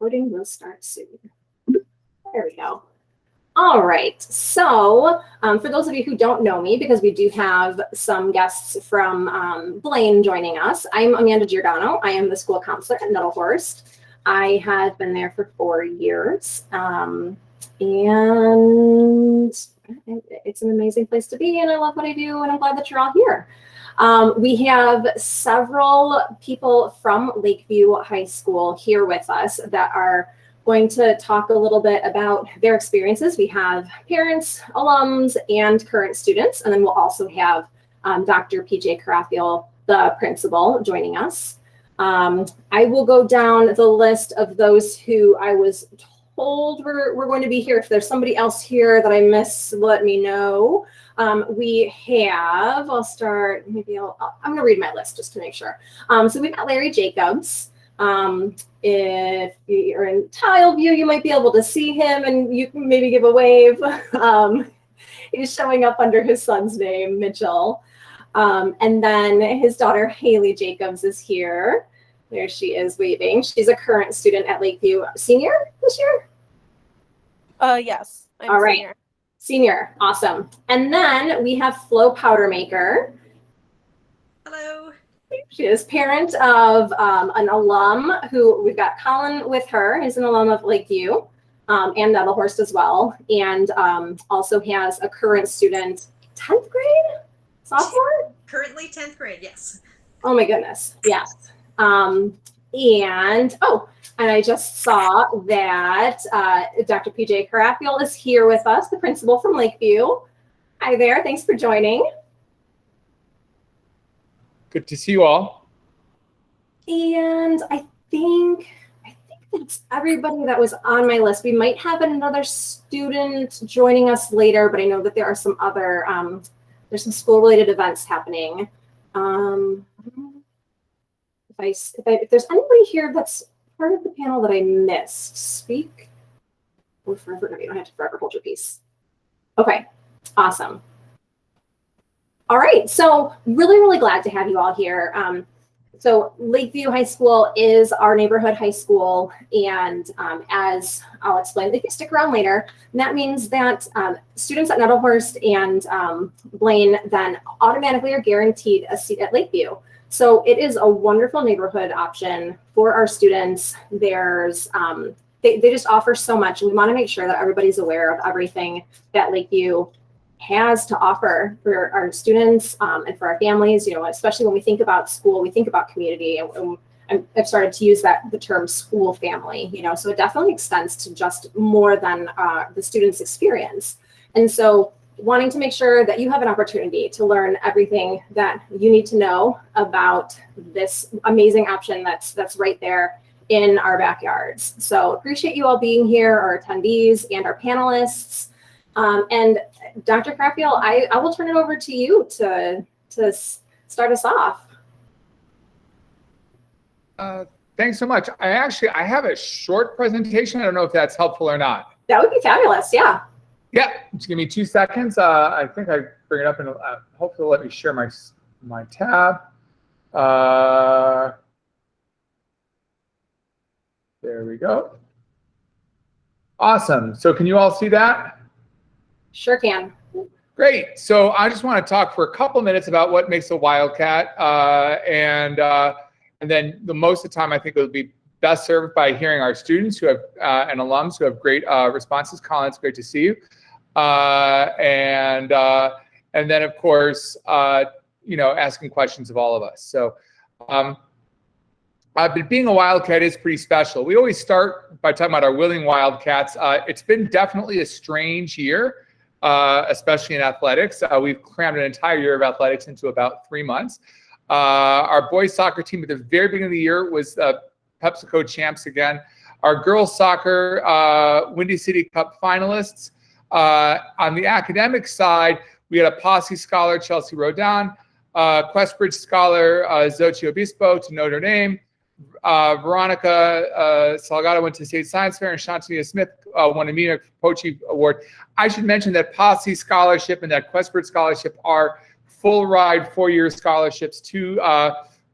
recording will start soon. There we go. All right, so for those of you who don't know me, because we do have some guests from Blaine joining us, I'm Amanda Giordano. I am the school counselor at Nettlehurst. I have been there for 4 years, and it's an amazing place to be, and I love what I do, and I'm glad that you're all here. We have several people from Lakeview High School here with us that are going to talk a little bit about their experiences. We have parents, alums, and current students, and then we'll also have Dr. PJ Carafiel, the principal, joining us. I will go down the list of those who I was told we're going to be here. If there's somebody else here that I missed, let me know. We have, I'll start, maybe I'm going to read my list just to make sure. So we've got Larry Jacobs. If you're in tile view, you might be able to see him and you can maybe give a wave. He's showing up under his son's name, Mitchell. And then his daughter, Haley Jacobs, is here. There she is waving. She's a current student at Lakeview. Senior this year? Yes. I'm all right. senior. Senior, awesome. And then we have Flo Powdermaker. Hello. She is parent of an alum who we've got Colin with her. He's an alum of Lakeview and Nettlehurst as well. And also has a current student, 10th grade? Sophomore? Currently 10th grade, yes. Oh my goodness, yes. And I just saw that Dr. PJ Carafiel is here with us, the principal from Lakeview. Hi there, thanks for joining. Good to see you all. And I think that's everybody that was on my list. We might have another student joining us later, but I know that there are some other, there's some school-related events happening. If there's anybody here that's part of the panel that I missed, speak. Oh, forever, no, you don't have to forever hold your peace. Okay, awesome. All right, so really glad to have you all here. So Lakeview High School is our neighborhood high school, and as I'll explain, if you stick around later, that means that students at Nettlehurst and Blaine then automatically are guaranteed a seat at Lakeview. So it is a wonderful neighborhood option for our students. There's they just offer so much, and we want to make sure that everybody's aware of everything that Lakeview has to offer for our students and for our families. You know, especially when we think about school, we think about community, and I've started to use the term school family. You know, so it definitely extends to just more than the student's experience. And so, wanting to make sure that you have an opportunity to learn everything that you need to know about this amazing option that's right there in our backyards. So appreciate you all being here, our attendees and our panelists. And Dr. Carafiel, I will turn it over to you to start us off. Thanks so much. I have a short presentation. I don't know if that's helpful or not. That would be fabulous, yeah. Yeah, just give me 2 seconds. I think I bring it up and hopefully it'll let me share my tab. There we go. Awesome. So can you all see that? Sure can. Great. So I just want to talk for a couple minutes about what makes a Wildcat, and then most of the time I think it would be best served by hearing our students who have and alums who have great responses. Colin, it's great to see you. And then of course, you know, asking questions of all of us. So but being a Wildcat is pretty special. We always start by talking about our willing Wildcats. It's been definitely a strange year, especially in athletics. We've crammed an entire year of athletics into about 3 months. Our boys soccer team at the very beginning of the year was PepsiCo champs again. Our girls soccer Windy City Cup finalists. On the academic side, we had a Posse scholar, Chelsea Rodin, Questbridge scholar, Xochitl Obispo to Notre Dame. Veronica Salgado went to State Science Fair, and Shantia Smith won a Munich Pochi Award. I should mention that Posse scholarship and that Questbridge scholarship are full ride 4-year scholarships to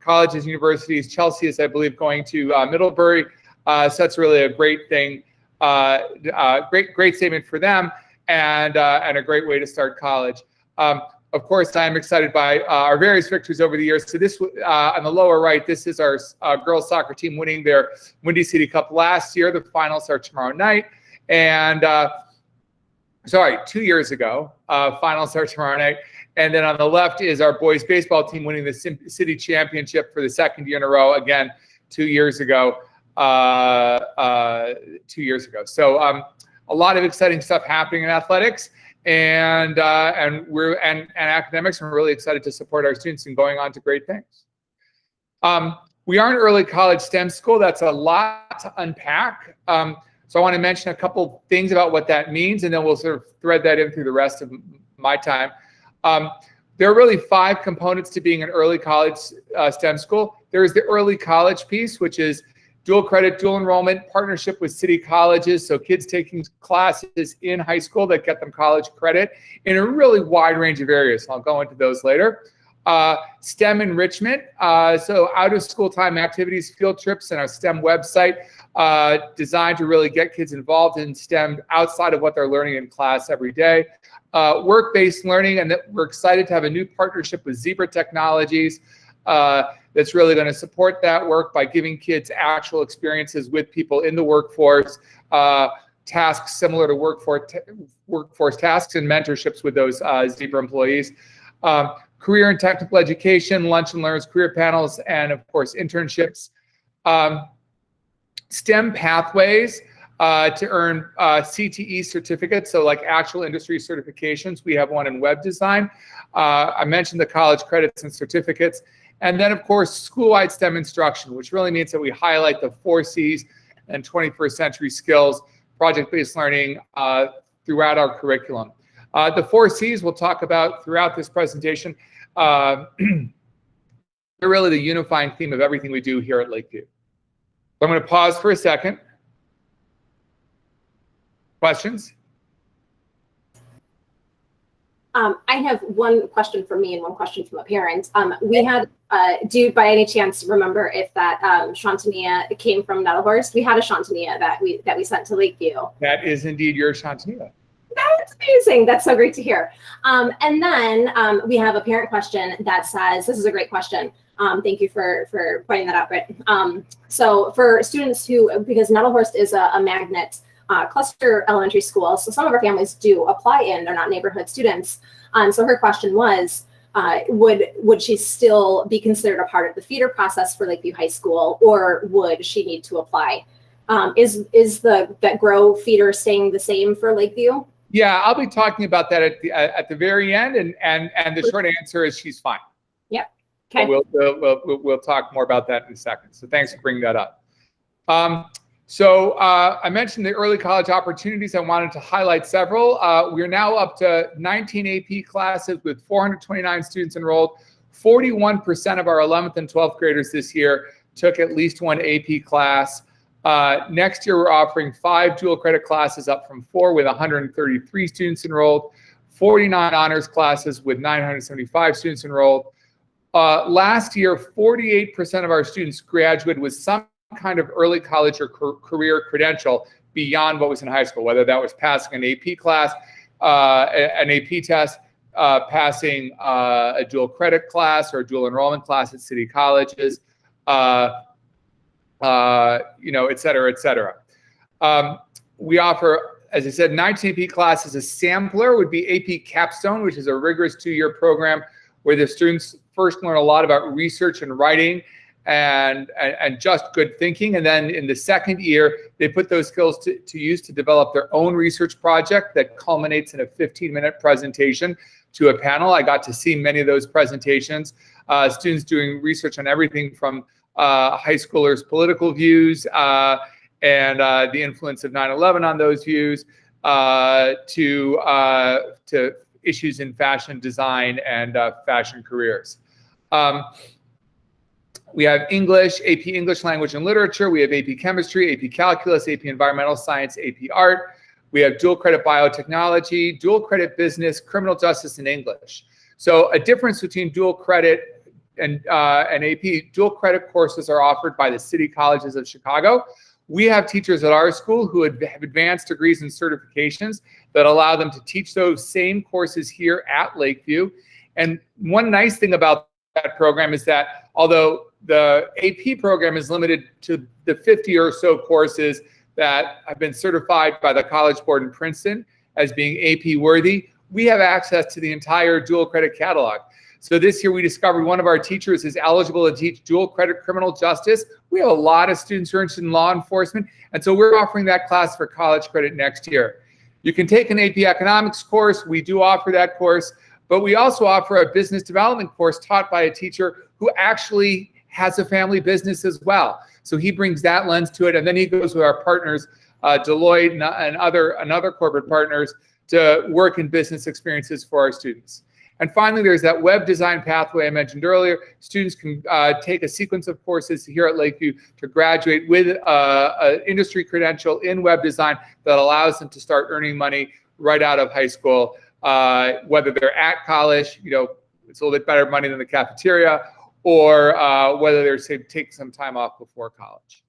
colleges, universities. Chelsea is, I believe, going to Middlebury. So that's really a great thing, great statement for them, and a great way to start college. Of course, I am excited by our various victories over the years. So this, on the lower right, this is our girls soccer team winning their Windy City Cup last year. The finals are tomorrow night. And, sorry, 2 years ago, finals are tomorrow night. And then on the left is our boys baseball team winning the city championship for the second year in a row, again, 2 years ago. 2 years ago. So a lot of exciting stuff happening in athletics. And academics, and we're really excited to support our students in going on to great things. We are an early college STEM school. That's a lot to unpack. So I want to mention a couple things about what that means, and then we'll sort of thread that in through the rest of my time. There are really 5 components to being an early college STEM school. There is the early college piece, which is dual credit, dual enrollment, partnership with city colleges, so kids taking classes in high school that get them college credit in a really wide range of areas. I'll go into those later. STEM enrichment, so out of school time activities, field trips, and our STEM website designed to really get kids involved in STEM outside of what they're learning in class every day. Work-based learning, and we're excited to have a new partnership with Zebra Technologies that's really going to support that work by giving kids actual experiences with people in the workforce, tasks similar to workforce tasks, and mentorships with those Zebra employees. Career and technical education, lunch and learns, career panels, and of course internships. STEM pathways to earn CTE certificates, so like actual industry certifications. We have one in web design. I mentioned the college credits and certificates. And then, of course, school-wide STEM instruction, which really means that we highlight the 4 C's and 21st century skills, project-based learning throughout our curriculum. The 4 C's we'll talk about throughout this presentation. They're really the unifying theme of everything we do here at Lakeview. So I'm going to pause for a second. Questions? I have one question from me and one question from a parent. We had, do you by any chance remember if that Chantanea came from Nettlehurst? We had a Chantanea that we sent to Lakeview. That is indeed your Chantanea. That's amazing. That's so great to hear. And then we have a parent question that says, this is a great question. Thank you for pointing that out, Britt. So for students who, because Nettlehurst is a magnet cluster elementary school, so some of our families do apply in, they're not neighborhood students. So her question was, would she still be considered a part of the feeder process for Lakeview High School, or would she need to apply? Is that GROW feeder staying the same for Lakeview? Yeah, I'll be talking about that at the very end, and the short answer is she's fine. Yep. Okay. We'll talk more about that in a second. So thanks for bringing that up. So I mentioned the early college opportunities. I wanted to highlight several. We're now up to 19 AP classes with 429 students enrolled. 41% of our 11th and 12th graders this year took at least one AP class. Next year, we're offering 5 dual credit classes, up from 4, with 133 students enrolled, 49 honors classes with 975 students enrolled. Last year, 48% of our students graduated with some kind of early college or career credential beyond what was in high school, whether that was passing an AP class, an AP test, passing a dual credit class or a dual enrollment class at city colleges, et cetera, et cetera. We offer, as I said, 19 AP classes. A sampler would be AP Capstone, which is a rigorous 2-year program where the students first learn a lot about research and writing and just good thinking. And then in the second year, they put those skills to use to develop their own research project that culminates in a 15-minute presentation to a panel. I got to see many of those presentations. Students doing research on everything from high schoolers' political views and the influence of 9/11 on those views to issues in fashion design and fashion careers. We have English, AP English Language and Literature. We have AP Chemistry, AP Calculus, AP Environmental Science, AP Art. We have dual credit biotechnology, dual credit business, criminal justice, and English. So a difference between dual credit and AP, dual credit courses are offered by the city colleges of Chicago, We have teachers at our school who have advanced degrees and certifications that allow them to teach those same courses here at Lakeview. And one nice thing about that program is that although the AP program is limited to the 50 or so courses that have been certified by the College Board in Princeton as being AP worthy, we have access to the entire dual credit catalog. So this year we discovered one of our teachers is eligible to teach dual credit criminal justice. We have a lot of students who are interested in law enforcement, and so we're offering that class for college credit next year. You can take an AP economics course. We do offer that course, but we also offer a business development course taught by a teacher who actually has a family business as well. So he brings that lens to it, and then he goes with our partners, Deloitte and other corporate partners, to work in business experiences for our students. And finally, there's that web design pathway I mentioned earlier. Students can take a sequence of courses here at Lakeview to graduate with an industry credential in web design that allows them to start earning money right out of high school, whether they're at college, you know, it's a little bit better money than the cafeteria, or whether they're, say, taking some time off before college.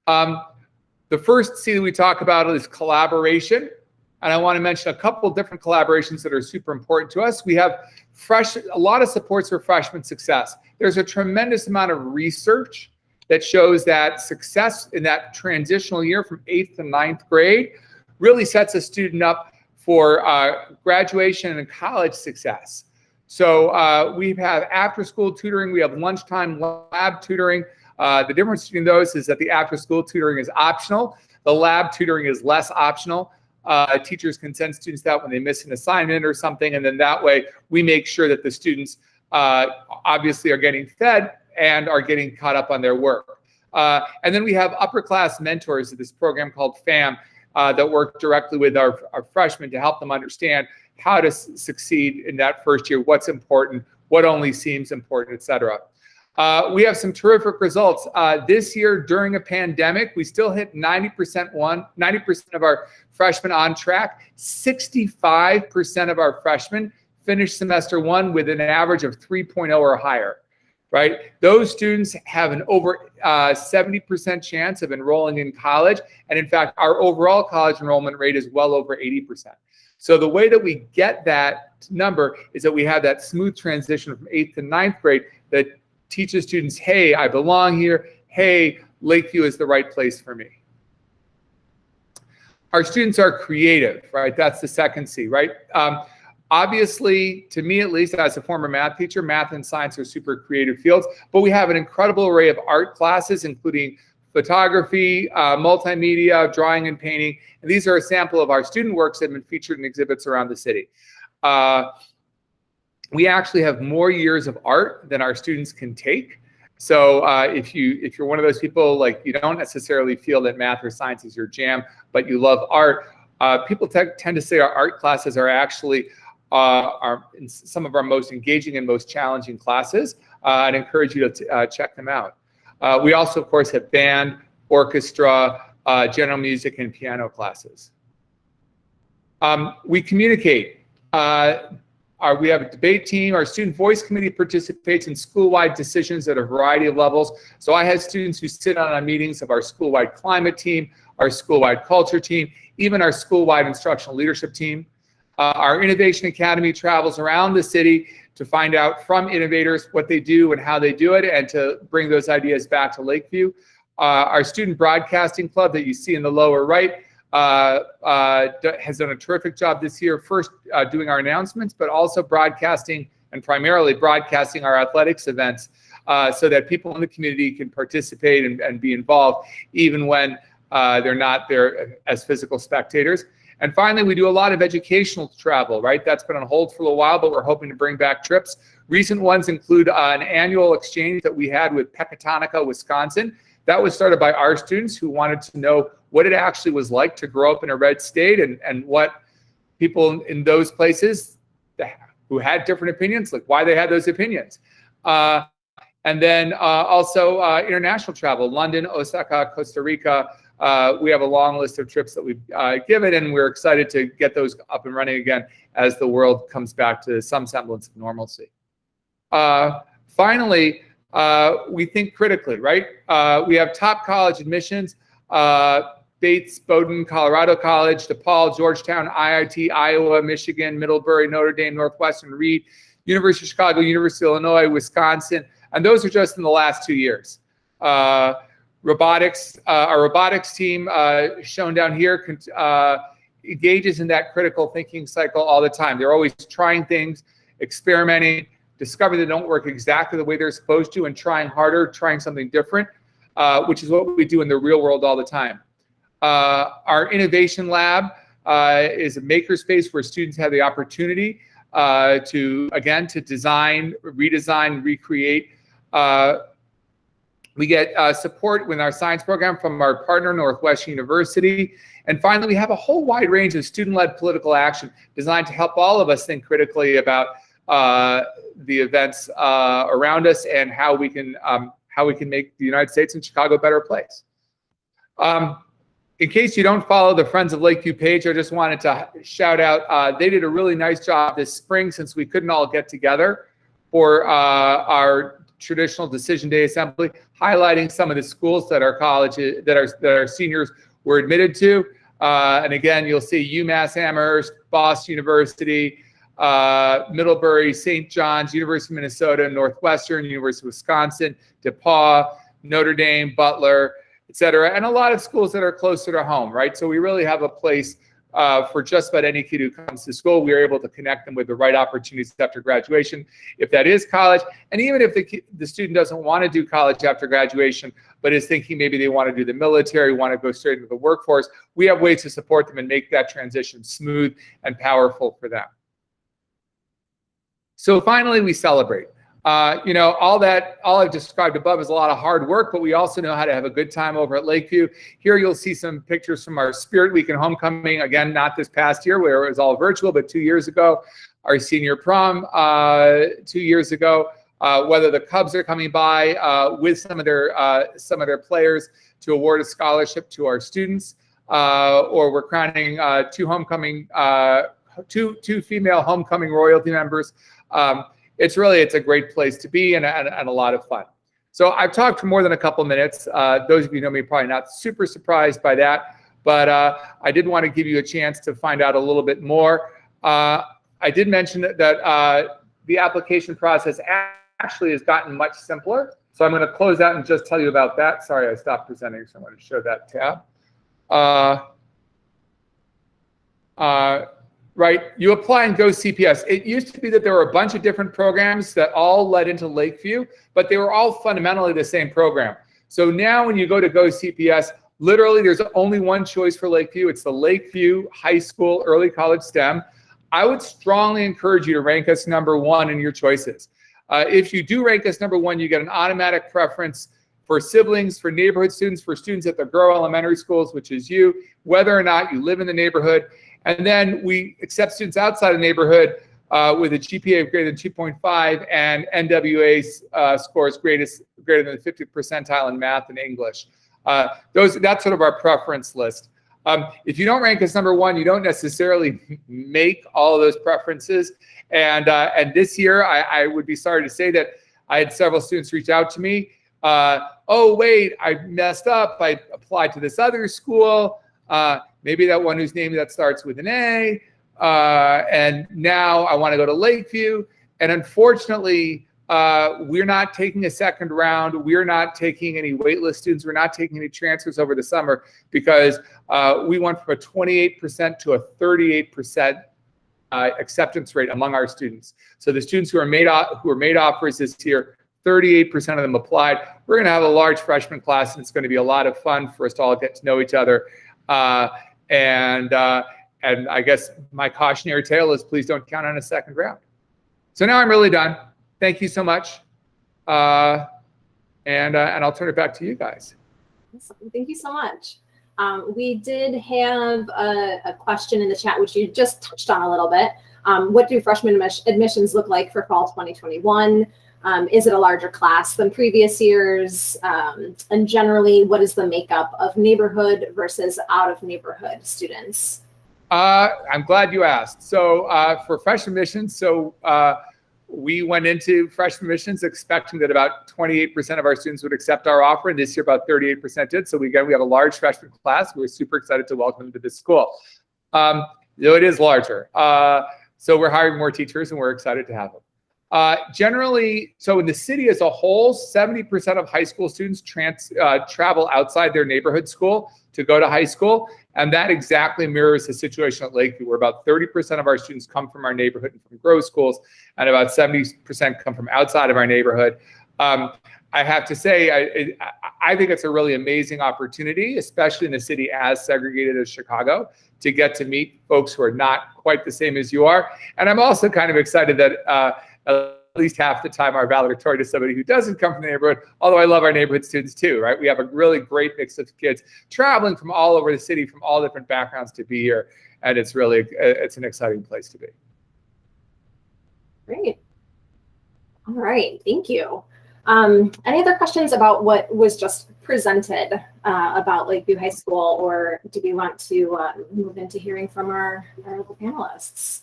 The first C that we talk about is collaboration. And I want to mention a couple different collaborations that are super important to us. We have a lot of supports for freshman success. There's a tremendous amount of research that shows that success in that transitional year from 8th to 9th grade really sets a student up for graduation and college success. So we have after-school tutoring, we have lunchtime lab tutoring. The difference between those is that the after-school tutoring is optional. The lab tutoring is less optional. Teachers can send students out when they miss an assignment or something, and then that way we make sure that the students obviously are getting fed and are getting caught up on their work. And then we have upper class mentors of this program called FAM that work directly with our freshmen to help them understand how to succeed in that first year, what's important, what only seems important, etc. We have some terrific results. This year during a pandemic, we still hit 90% of our freshmen on track. 65% of our freshmen finished semester one with an average of 3.0 or higher, right? Those students have an over 70% chance of enrolling in college. And in fact, our overall college enrollment rate is well over 80%. So the way that we get that number is that we have that smooth transition from 8th to 9th grade that teaches students, hey, I belong here. Hey, Lakeview is the right place for me. Our students are creative, right? That's the second C, right? Obviously, to me at least, as a former math teacher, math and science are super creative fields, but we have an incredible array of art classes, including photography, multimedia, drawing and painting. And these are a sample of our student works that have been featured in exhibits around the city. We actually have more years of art than our students can take. So if you're one of those people, like you don't necessarily feel that math or science is your jam, but you love art, people tend to say our art classes are actually some of our most engaging and most challenging classes. I'd encourage you to check them out. We also, of course, have band, orchestra, general music, and piano classes. We communicate. We have a debate team. Our student voice committee participates in school-wide decisions at a variety of levels. So I have students who sit on meetings of our school-wide climate team, our school-wide culture team, even our school-wide instructional leadership team. Our Innovation Academy travels around the city to find out from innovators what they do and how they do it, and to bring those ideas back to Lakeview. Our student broadcasting club that you see in the lower right has done a terrific job this year, first doing our announcements, but also broadcasting, and primarily broadcasting our athletics events so that people in the community can participate and be involved even when they're not there as physical spectators. And finally, we do a lot of educational travel, right? That's been on hold for a little while, but we're hoping to bring back trips. Recent ones include an annual exchange that we had with Pecatonica, Wisconsin. That was started by our students who wanted to know what it actually was like to grow up in a red state, and what people in those places who had different opinions, like why they had those opinions. And then also international travel, London, Osaka, Costa Rica. We have a long list of trips that we've given, and we're excited to get those up and running again as the world comes back to some semblance of normalcy. Finally, we think critically, right? We have top college admissions, Bates, Bowdoin, Colorado College, DePaul, Georgetown, IIT, Iowa, Michigan, Middlebury, Notre Dame, Northwestern, Reed, University of Chicago, University of Illinois, Wisconsin, and those are just in the last 2 years. Robotics, our robotics team, shown down here, engages in that critical thinking cycle all the time. They're always trying things, experimenting, discovering they don't work exactly the way they're supposed to, and trying harder, trying something different, which is what we do in the real world all the time. Our innovation lab is a makerspace where students have the opportunity to design, redesign, recreate. We get support with our science program from our partner, Northwestern University. And finally, we have a whole wide range of student-led political action designed to help all of us think critically about the events around us and how we can make the United States and Chicago a better place. In case you don't follow the Friends of Lakeview page, I just wanted to shout out, they did a really nice job this spring, since we couldn't all get together for our traditional Decision Day assembly, highlighting some of the schools that our colleges, that our seniors were admitted to. And again, you'll see UMass Amherst, Boston University, Middlebury, St. John's, University of Minnesota, Northwestern, University of Wisconsin, DePaul, Notre Dame, Butler, et cetera, and a lot of schools that are closer to home, right? So we really have a place for just about any kid who comes to school. We are able to connect them with the right opportunities after graduation, if that is college. And even if the student doesn't want to do college after graduation, but is thinking maybe they want to do the military, want to go straight into the workforce, we have ways to support them and make that transition smooth and powerful for them. So finally, we celebrate. You know, all I've described above is a lot of hard work, but we also know how to have a good time over at Lakeview. Here you'll see some pictures from our Spirit Week and Homecoming. Again, not this past year where it was all virtual, but 2 years ago. Our senior prom 2 years ago. Whether the Cubs are coming by with some of their players to award a scholarship to our students, or we're crowning two female homecoming royalty members. It's a great place to be and a lot of fun. So I've talked for more than a couple minutes. Those of you who know me probably not super surprised by that, but I did want to give you a chance to find out a little bit more. I did mention that the application process actually has gotten much simpler. So I'm going to close out and just tell you about that. Sorry, I stopped presenting, so I'm going to show that tab. Right, you apply and go CPS. It used to be that there were a bunch of different programs that all led into Lakeview, but they were all fundamentally the same program. So now when you go to go CPS, literally there's only one choice for Lakeview. It's the Lakeview High School Early College STEM. I would strongly encourage you to rank us #1 in your choices. If you do rank us #1, you get an automatic preference for siblings, for neighborhood students, for students at the Grow Elementary Schools, which is you, whether or not you live in the neighborhood. And then we accept students outside the neighborhood with a GPA of greater than 2.5 and NWA scores greater than the 50th percentile in math and English. That's sort of our preference list. If you don't rank us #1, you don't necessarily make all of those preferences. And this year, I would be sorry to say that I had several students reach out to me. Oh, wait, I messed up. I applied to this other school. Maybe that one whose name that starts with an A, and now I want to go to Lakeview. And unfortunately, we're not taking a second round. We're not taking any waitlist students. We're not taking any transfers over the summer because we went from a 28% to a 38% acceptance rate among our students. So the students who were made offers this year, 38% of them applied. We're going to have a large freshman class, and it's going to be a lot of fun for us to all get to know each other. And I guess my cautionary tale is please don't count on a second round. So now I'm really done. Thank you so much. And I'll turn it back to you guys. Awesome. Thank you so much. We did have a question in the chat, which you just touched on a little bit. What do freshman admissions look like for fall 2021? Is it a larger class than previous years? And generally, what is the makeup of neighborhood versus out of neighborhood students? I'm glad you asked. So for freshman admissions, We went into freshman admissions expecting that about 28% of our students would accept our offer, and this year about 38% did. So we have a large freshman class. We're super excited to welcome them to this school. Though it is larger. So we're hiring more teachers, and we're excited to have them. Generally, so in the city as a whole, 70% of high school students travel outside their neighborhood school to go to high school. And that exactly mirrors the situation at Lakeview, where about 30% of our students come from our neighborhood and from growth schools, and about 70% come from outside of our neighborhood. I have to say, I think it's a really amazing opportunity, especially in a city as segregated as Chicago, to get to meet folks who are not quite the same as you are. And I'm also kind of excited that at least half the time our valedictorian is somebody who doesn't come from the neighborhood, although I love our neighborhood students too, right? We have a really great mix of kids traveling from all over the city, from all different backgrounds to be here. And it's an exciting place to be. Great. All right, thank you. Any other questions about what was just presented about Lakeview High School, or do we want to move into hearing from our other panelists?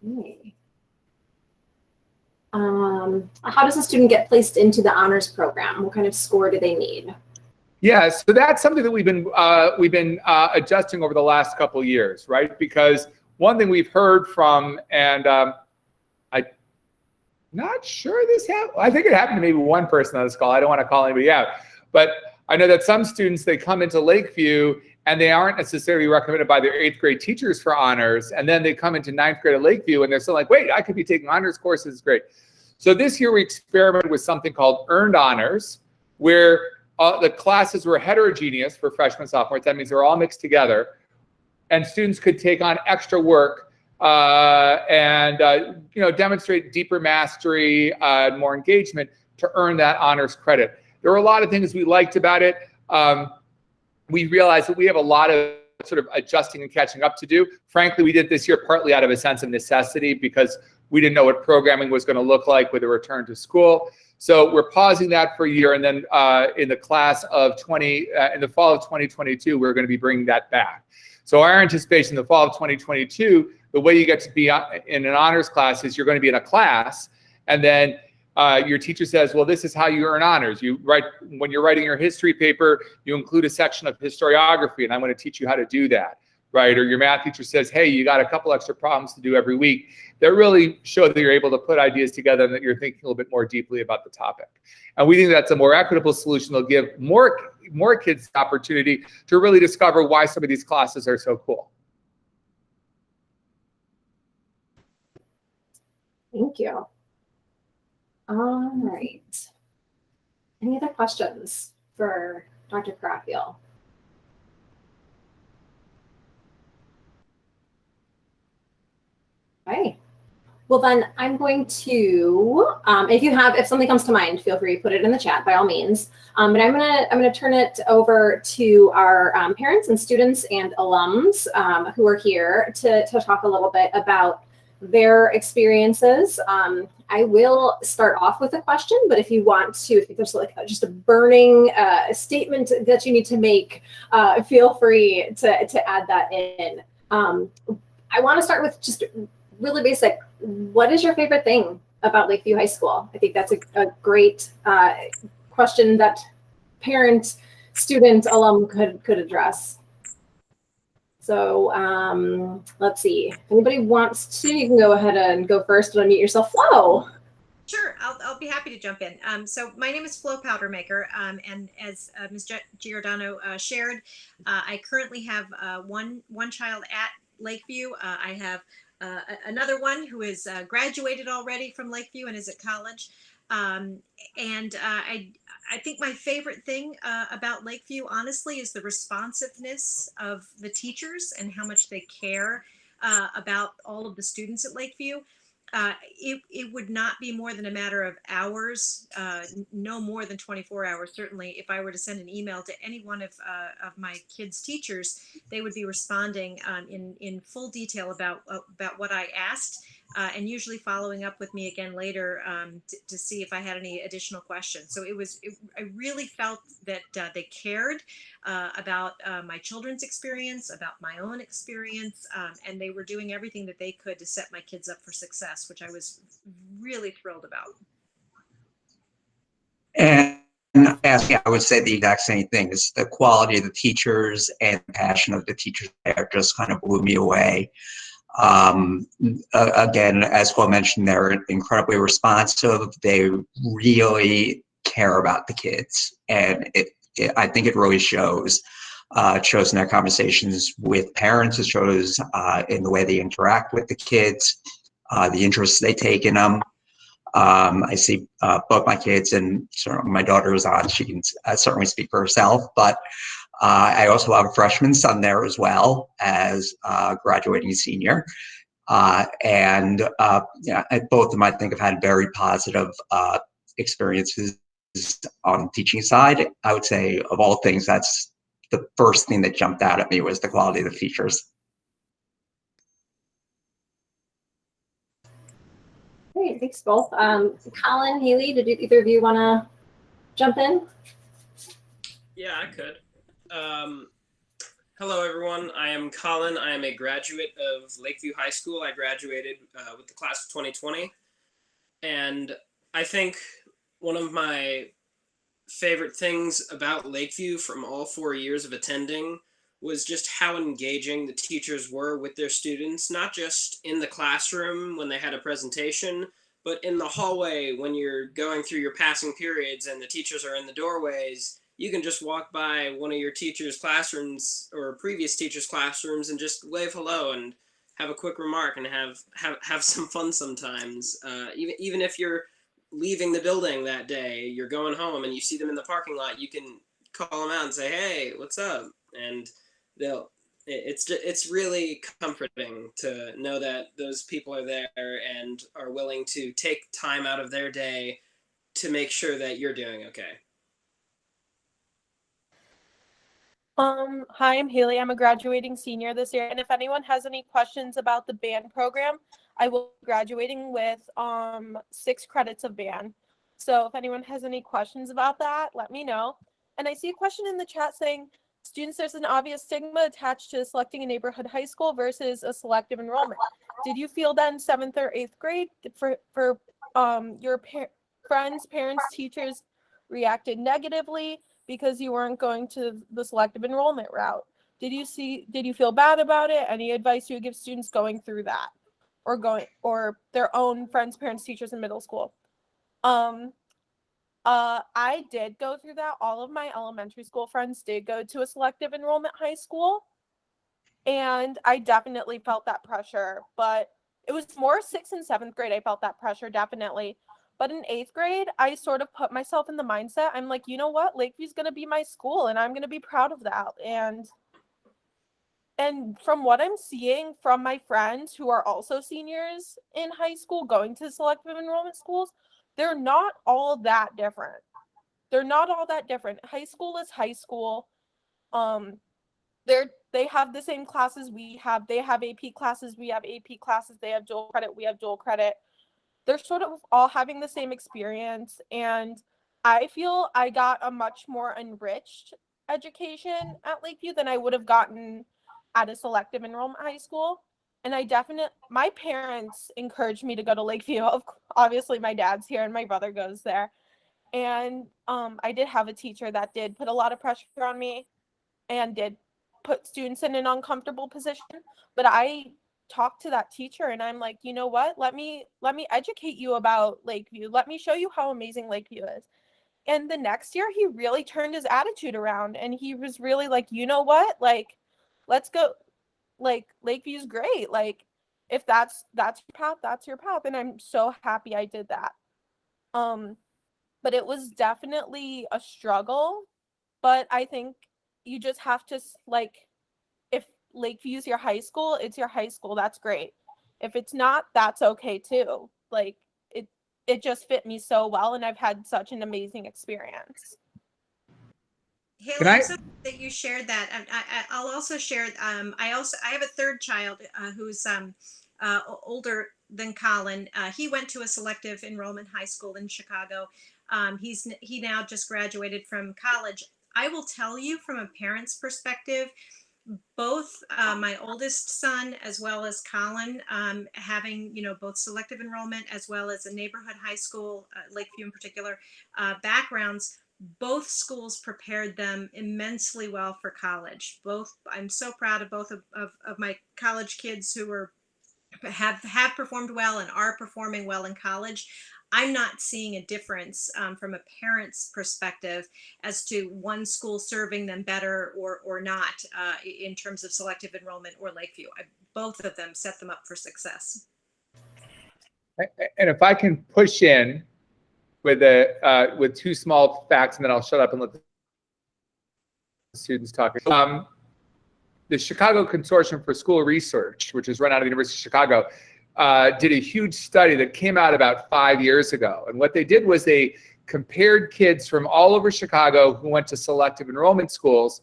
Okay. How does a student get placed into the honors program? What kind of score do they need? Yeah, so that's something that we've been adjusting over the last couple of years, right? Because one thing we've heard from, and I'm not sure this happened. I think it happened to maybe one person on this call. I don't want to call anybody out, but I know that some students, they come into Lakeview and they aren't necessarily recommended by their 8th grade teachers for honors. And then they come into 9th grade at Lakeview and they're still like, wait, I could be taking honors courses, great. So this year we experimented with something called earned honors, where the classes were heterogeneous for freshmen and sophomores. That means they're all mixed together. And students could take on extra work and demonstrate deeper mastery, more engagement to earn that honors credit. There were a lot of things we liked about it. We realized that we have a lot of sort of adjusting and catching up to do. Frankly, we did this year partly out of a sense of necessity because we didn't know what programming was going to look like with a return to school. So we're pausing that for a year, and then in the fall of 2022, we're going to be bringing that back. So our anticipation in the fall of 2022, the way you get to be in an honors class is you're going to be in a class, and then your teacher says, well, this is how you earn honors. When you're writing your history paper, you include a section of historiography, and I'm going to teach you how to do that, right? Or your math teacher says, hey, you got a couple extra problems to do every week that really show that you're able to put ideas together and that you're thinking a little bit more deeply about the topic. And we think that's a more equitable solution. They'll give more kids the opportunity to really discover why some of these classes are so cool. Thank you. All right. Any other questions for Dr. Carafiel? Okay. Well, then I'm going to, if something comes to mind, feel free to put it in the chat by all means. But I'm gonna turn it over to our parents and students and alums who are here to talk a little bit about their experiences. I will start off with a question, but if you want to, if there's like just a burning statement that you need to make, feel free to add that in. I want to start with just really basic. What is your favorite thing about Lakeview High School? I think that's a great question that parent, student, alum could address. So let's see. If anybody wants to, you can go ahead and go first and unmute yourself. Flo. Sure, I'll be happy to jump in. So my name is Flo Powdermaker, and as Ms. Giordano shared, I currently have one child at Lakeview. I have another one who is graduated already from Lakeview and is at college. I think my favorite thing about Lakeview, honestly, is the responsiveness of the teachers and how much they care about all of the students at Lakeview. It would not be more than a matter of hours, no more than 24 hours, certainly, if I were to send an email to any one of my kids' teachers, they would be responding in full detail about what I asked. and usually following up with me again later to see if I had any additional questions. So I really felt that they cared about my children's experience, about my own experience, and they were doing everything that they could to set my kids up for success, which I was really thrilled about. And yeah, I would say the exact same thing. Is the quality of the teachers and the passion of the teachers there just kind of blew me away. Again, as Paul mentioned, they're incredibly responsive. They really care about the kids, and I think it really shows. It shows in their conversations with parents. It shows in the way they interact with the kids, the interest they take in them. I see both my kids, and certainly my daughter is on. She can certainly speak for herself, but I also have a freshman son there as well as a graduating senior. And yeah, both of them, I think, have had very positive experiences on the teaching side. I would say, of all things, that's the first thing that jumped out at me was the quality of the teachers. Great, thanks both. Colin, Haley, did either of you want to jump in? Yeah, I could. Hello, everyone. I am Colin. I am a graduate of Lakeview High School. I graduated with the class of 2020. And I think one of my favorite things about Lakeview from all 4 years of attending was just how engaging the teachers were with their students, not just in the classroom when they had a presentation, but in the hallway when you're going through your passing periods and the teachers are in the doorways. You can just walk by one of your teacher's classrooms or previous teacher's classrooms and just wave hello and have a quick remark and have some fun sometimes. Even if you're leaving the building that day, you're going home and you see them in the parking lot, you can call them out and say, "Hey, what's up?" And it's really comforting to know that those people are there and are willing to take time out of their day to make sure that you're doing okay. Hi, I'm Haley. I'm a graduating senior this year. And if anyone has any questions about the band program, I will be graduating with 6 credits of band. So if anyone has any questions about that, let me know. And I see a question in the chat saying, students, there's an obvious stigma attached to selecting a neighborhood high school versus a selective enrollment. Did you feel that in 7th or 8th grade for your friends, parents, teachers reacted negatively because you weren't going to the selective enrollment route? Did you feel bad about it? Any advice you would give students going through that or their own friends, parents, teachers in middle school? I did go through that. All of my elementary school friends did go to a selective enrollment high school, and I definitely felt that pressure, but it was more 6th and 7th grade I felt that pressure, definitely. But in 8th grade, I sort of put myself in the mindset, I'm like, you know what? Lakeview's going to be my school, and I'm going to be proud of that. And from what I'm seeing from my friends who are also seniors in high school going to selective enrollment schools, they're not all that different. High school is high school. They have the same classes we have. They have AP classes. We have AP classes. They have dual credit. We have dual credit. They're sort of all having the same experience. And I feel I got a much more enriched education at Lakeview than I would have gotten at a selective enrollment high school. And my parents encouraged me to go to Lakeview. Obviously, my dad's here and my brother goes there. And I did have a teacher that did put a lot of pressure on me and did put students in an uncomfortable position. But I talked to that teacher and I'm like, you know what? Let me educate you about Lakeview. Let me show you how amazing Lakeview is. And the next year, he really turned his attitude around and he was really like, you know what? Like, let's go. Like, Lakeview's great. Like, if that's your path, that's your path. And I'm so happy I did that. But it was definitely a struggle. But I think you just have to, like, if Lakeview's your high school, it's your high school. That's great. If it's not, that's okay too. Like, it just fit me so well, and I've had such an amazing experience. Haley, I'm so glad that you shared that. I'll also share. I have a third child who's older than Colin. He went to a selective enrollment high school in Chicago. He now just graduated from college. I will tell you from a parent's perspective, both my oldest son as well as Colin, having both selective enrollment as well as a neighborhood high school, Lakeview in particular, backgrounds. Both schools prepared them immensely well for college. I'm so proud of both of my college kids who have performed well and are performing well in college. I'm not seeing a difference from a parent's perspective as to one school serving them better or not in terms of selective enrollment or Lakeview. Both of them set them up for success. And if I can push in with two small facts, and then I'll shut up and let the students talk. The Chicago Consortium for School Research, which is run out of the University of Chicago, did a huge study that came out about 5 years ago. And what they did was they compared kids from all over Chicago who went to selective enrollment schools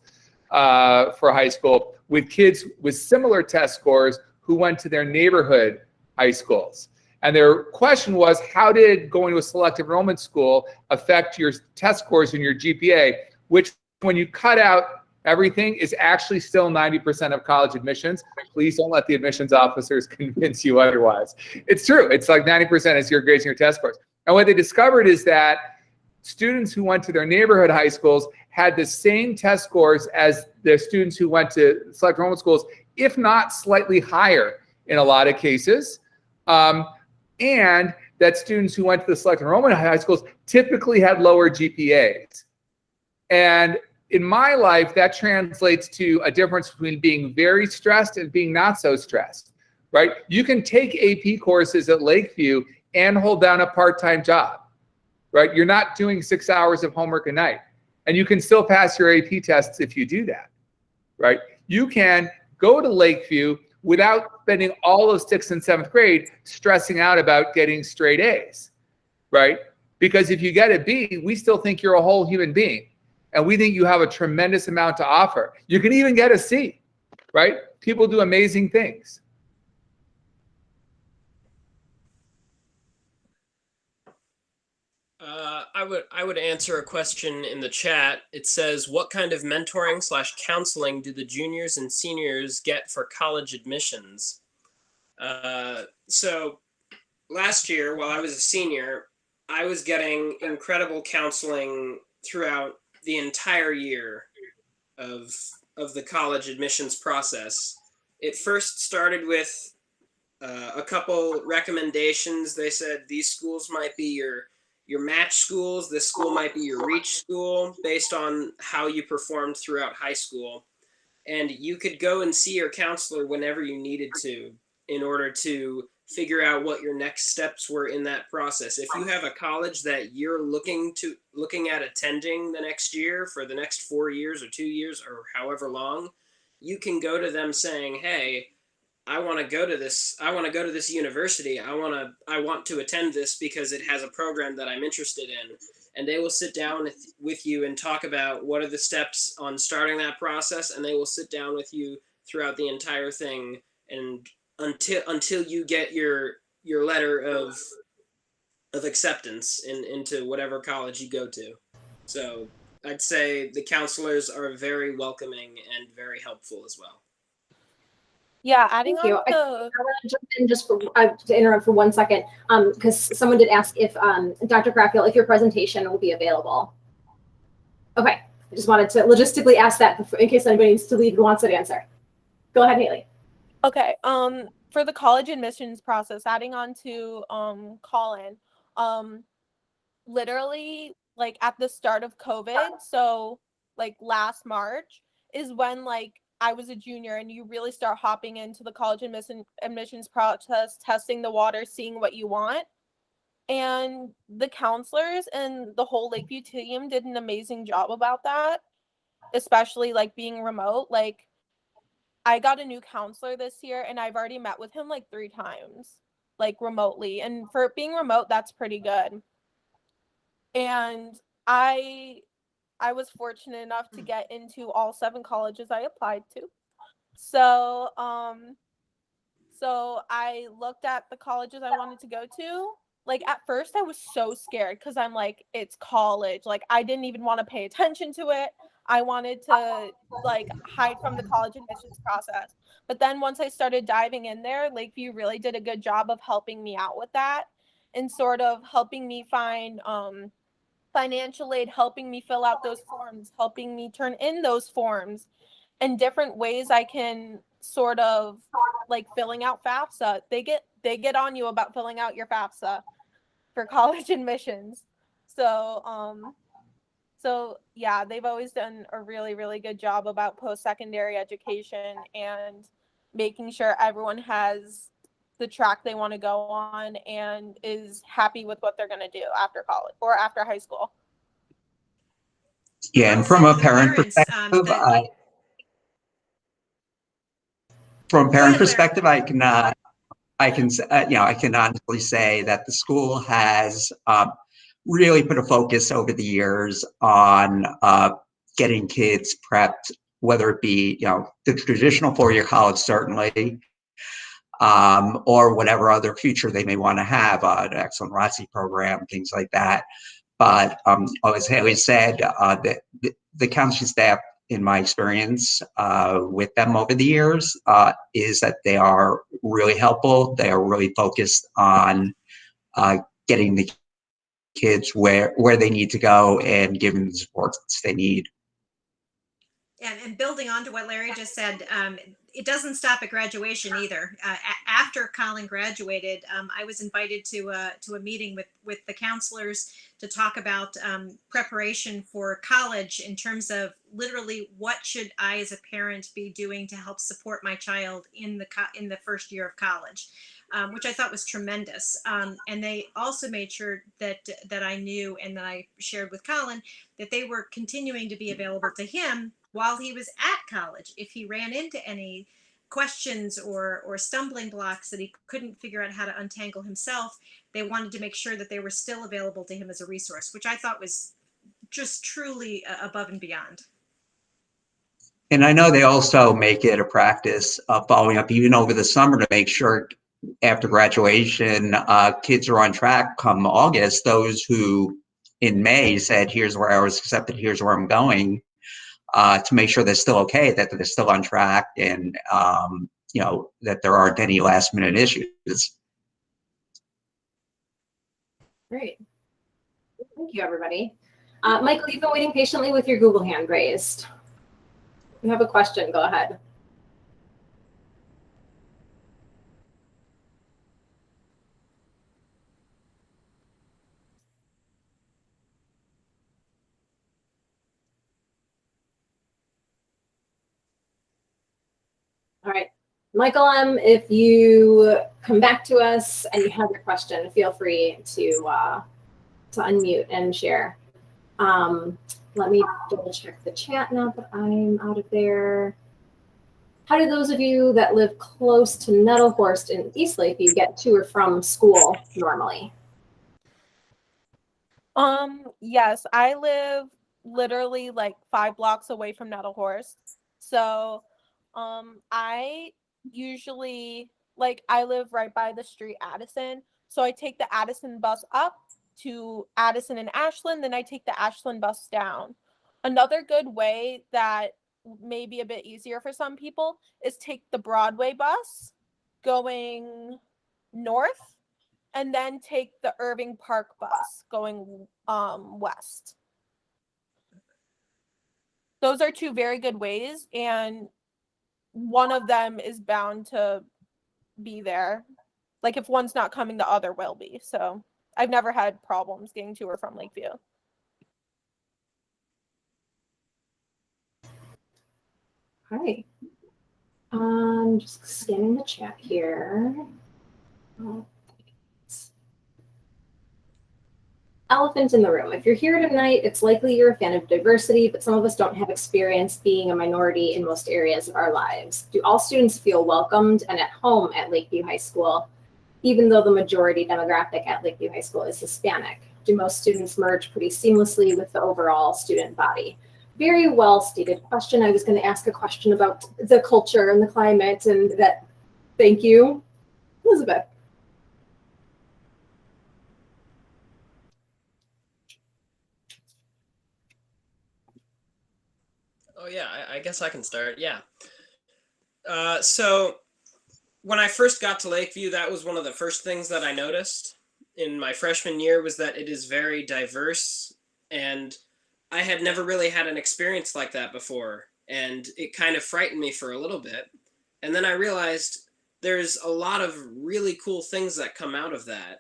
for high school with kids with similar test scores who went to their neighborhood high schools. And their question was, how did going to a selective enrollment school affect your test scores and your GPA, which when you cut out everything is actually still 90% of college admissions. Please don't let the admissions officers convince you otherwise. It's true. It's like 90% is your grades and your test scores. And what they discovered is that students who went to their neighborhood high schools had the same test scores as the students who went to select enrollment schools, if not slightly higher in a lot of cases. And that students who went to the select enrollment high schools typically had lower GPAs. And in my life, that translates to a difference between being very stressed and being not so stressed, right? You can take AP courses at Lakeview and hold down a part-time job, right? You're not doing 6 hours of homework a night, and you can still pass your AP tests if you do that, right? You can go to Lakeview without spending all of 6th and 7th grade stressing out about getting straight A's, right? Because if you get a B, we still think you're a whole human being. And we think you have a tremendous amount to offer. You can even get a C, right? People do amazing things. I would answer a question in the chat. It says, what kind of mentoring / counseling do the juniors and seniors get for college admissions? So last year, while I was a senior, I was getting incredible counseling throughout the entire year of the college admissions process. It first started with a couple recommendations. They said these schools might be your match schools. This school might be your reach school based on how you performed throughout high school. And you could go and see your counselor whenever you needed to in order to figure out what your next steps were in that process. If you have a college that you're looking at attending the next year for the next 4 years or 2 years or however long, you can go to them saying, hey, I want to go to this university. I want to attend this because it has a program that I'm interested in. And they will sit down with you and talk about what are the steps on starting that process, and they will sit down with you throughout the entire thing and until you get your letter of acceptance into whatever college you go to. So I'd say the counselors are very welcoming and very helpful as well. Yeah, adding Thank you. on I the want to jump in just to interrupt for 1 second, because someone did ask if Dr. Craffield, if your presentation will be available. Okay, I just wanted to logistically ask that in case anybody needs to leave and wants that answer. Go ahead, Haley. Okay, for the college admissions process, adding on to Colin, literally like at the start of COVID, so like last March is when like I was a junior and you really start hopping into the college admissions process, testing the water, seeing what you want. And the counselors and the whole Lakeview team did an amazing job about that, especially like being remote. Like I got a new counselor this year and I've already met with him like 3 times, like remotely. And for being remote, that's pretty good. And I was fortunate enough to get into all 7 colleges I applied to. So So I looked at the colleges I wanted to go to. Like at first I was so scared because I'm like, it's college. Like I didn't even want to pay attention to it. I wanted to like hide from the college admissions process. But then once I started diving in there, Lakeview really did a good job of helping me out with that and sort of helping me find financial aid, helping me fill out those forms, helping me turn in those forms, and different ways I can sort of like filling out FAFSA. They get on you about filling out your FAFSA for college admissions. So yeah, they've always done a really, really good job about post-secondary education and making sure everyone has the track they want to go on and is happy with what they're going to do after college or after high school. Yeah, and from a parent perspective, I can honestly say that the school has really put a focus over the years on getting kids prepped, whether it be, the traditional four-year college, certainly, or whatever other future they may want to have, an excellent ROTC program, things like that. But as Haley said, the counseling staff, in my experience with them over the years, is that they are really helpful. They are really focused on getting the kids where they need to go and giving the support they need. And building on to what Larry just said, it doesn't stop at graduation either. After Colin graduated, I was invited to a meeting with the counselors to talk about preparation for college in terms of literally what should I as a parent be doing to help support my child in the first year of college, which I thought was tremendous. And they also made sure that I knew and that I shared with Colin that they were continuing to be available to him while he was at college. If he ran into any questions or stumbling blocks that he couldn't figure out how to untangle himself, they wanted to make sure that they were still available to him as a resource, which I thought was just truly above and beyond. And I know they also make it a practice of following up even over the summer to make sure after graduation, kids are on track come August. Those who in May said, here's where I was accepted, here's where I'm going, to make sure they're still okay, that they're still on track, and that there aren't any last minute issues. Great. Thank you, everybody. Michael, you've been waiting patiently with your Google hand raised. You have a question, go ahead. All right, Michael if you come back to us and you have your question, feel free to unmute and share. Let me double check the chat now that I'm out of there. How do those of you that live close to Nettlehorst in East Lakeview get to or from school normally? Yes, I live literally like 5 blocks away from Nettlehorst. So I usually, I live right by the street Addison. So I take the Addison bus up to Addison and Ashland, then I take the Ashland bus down. Another good way that may be a bit easier for some people is take the Broadway bus going north and then take the Irving Park bus going west. Those are 2 very good ways, and one of them is bound to be there. Like if one's not coming, the other will be. So I've never had problems getting to or from Lakeview. All right. Just scanning the chat here. Elephant in the room. If you're here tonight, it's likely you're a fan of diversity, but some of us don't have experience being a minority in most areas of our lives. Do all students feel welcomed and at home at Lakeview High School, even though the majority demographic at Lakeview High School is Hispanic? Do most students merge pretty seamlessly with the overall student body? Very well stated question. I was going to ask a question about the culture and the climate, and that, thank you Elizabeth. Oh yeah, I guess I can start. Yeah. So when I first got to Lakeview, that was one of the first things that I noticed in my freshman year was that it is very diverse, and I had never really had an experience like that before, and it kind of frightened me for a little bit. And then I realized there's a lot of really cool things that come out of that.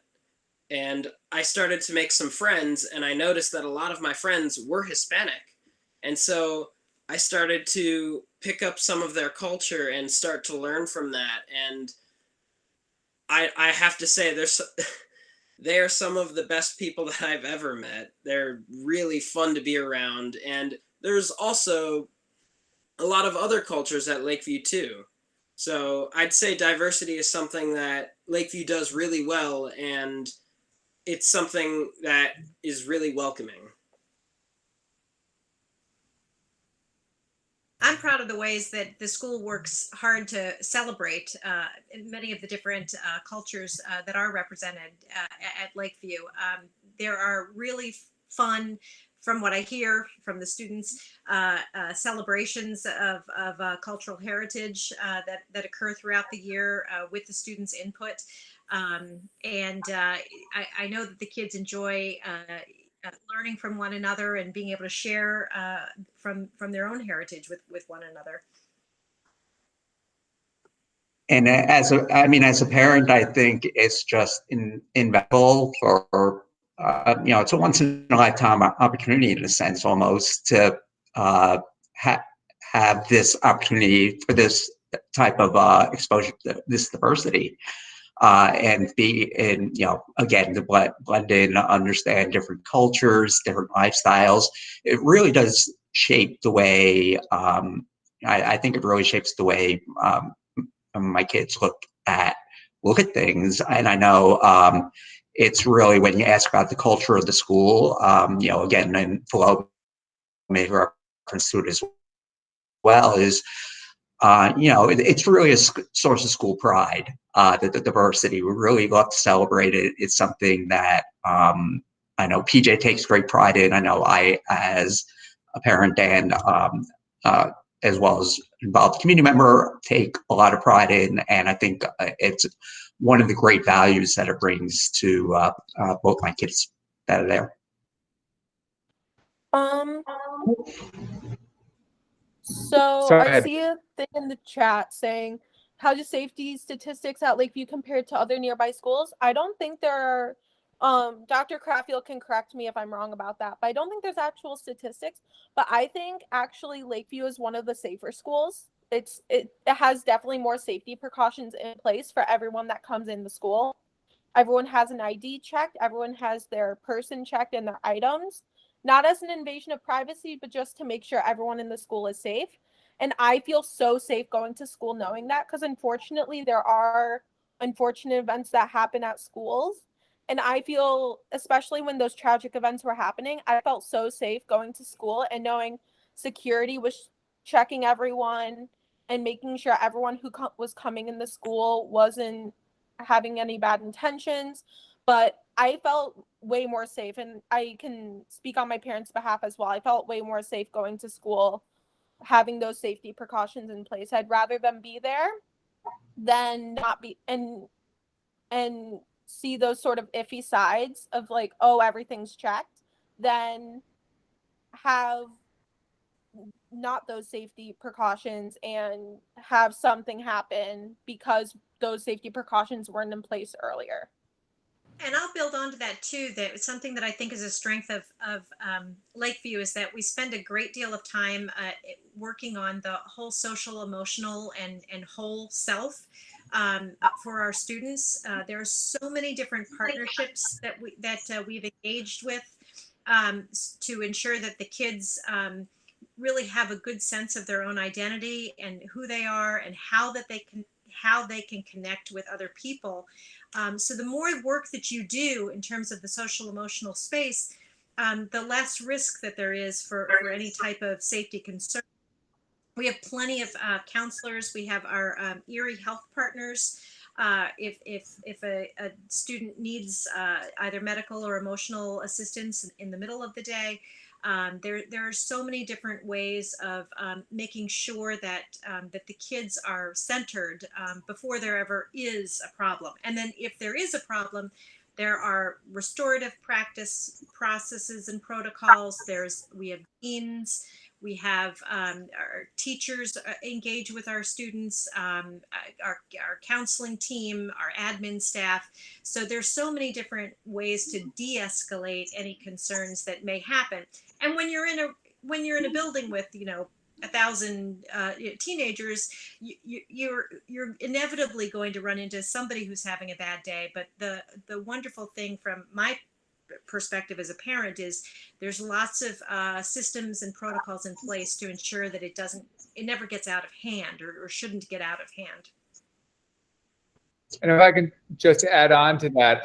And I started to make some friends, and I noticed that a lot of my friends were Hispanic. And so I started to pick up some of their culture and start to learn from that. And I have to say, they are some of the best people that I've ever met. They're really fun to be around. And there's also a lot of other cultures at Lakeview too. So I'd say diversity is something that Lakeview does really well, and it's something that is really welcoming. I'm proud of the ways that the school works hard to celebrate many of the different cultures that are represented at Lakeview. There are really fun, from what I hear from the students, celebrations of cultural heritage that occur throughout the year with the students' input. I know that the kids enjoy learning from one another and being able to share from their own heritage with one another. And as a parent, I think it's just invaluable for it's a once in a lifetime opportunity in a sense, almost to have this opportunity for this type of exposure to this diversity. And again, to blend in, understand different cultures, different lifestyles. It really does shape the way, I think it really shapes the way my kids look at things. And I know it's really, when you ask about the culture of the school, again, and Flo made reference to it as well, is it's really a source of school pride, the diversity. We really love to celebrate it. It's something that I know PJ takes great pride in. I know I, as a parent and as well as involved community member, take a lot of pride in. And I think it's one of the great values that it brings to both my kids that are there. So I see a thing in the chat saying, how do safety statistics at Lakeview compared to other nearby schools? I don't think there are, Dr. Craftfield can correct me if I'm wrong about that, but I don't think there's actual statistics. But I think actually Lakeview is one of the safer schools. It has definitely more safety precautions in place for everyone that comes in the school. Everyone has an ID checked. Everyone has their person checked and their items. Not as an invasion of privacy, but just to make sure everyone in the school is safe. And I feel so safe going to school knowing that, because unfortunately there are unfortunate events that happen at schools. And I feel, especially when those tragic events were happening, I felt so safe going to school and knowing security was checking everyone and making sure everyone who was coming in the school wasn't having any bad intentions. But I felt way more safe, and I can speak on my parents' behalf as well. I felt way more safe going to school, having those safety precautions in place. I'd rather them be there than not be, and see those sort of iffy sides of like, oh, everything's checked, than have not those safety precautions and have something happen because those safety precautions weren't in place earlier. And I'll build on to that too, that something that I think is a strength of Lakeview is that we spend a great deal of time working on the whole social, emotional, and whole self for our students. There are so many different partnerships that we've engaged with to ensure that the kids really have a good sense of their own identity and who they are and how they can connect with other people. So the more work that you do in terms of the social emotional space, the less risk that there is for any type of safety concern. We have plenty of counselors. We have our Erie Health Partners If a student needs either medical or emotional assistance in the middle of the day. There are so many different ways of making sure that that the kids are centered before there ever is a problem. And then if there is a problem, there are restorative practice processes and protocols. We have deans, we have our teachers engage with our students, our counseling team, our admin staff. So there's so many different ways to de-escalate any concerns that may happen. And when you're in a building with 1,000 teenagers, you're inevitably going to run into somebody who's having a bad day. But the wonderful thing from my perspective as a parent is there's lots of systems and protocols in place to ensure that it never gets out of hand or shouldn't get out of hand. And if I can just add on to that,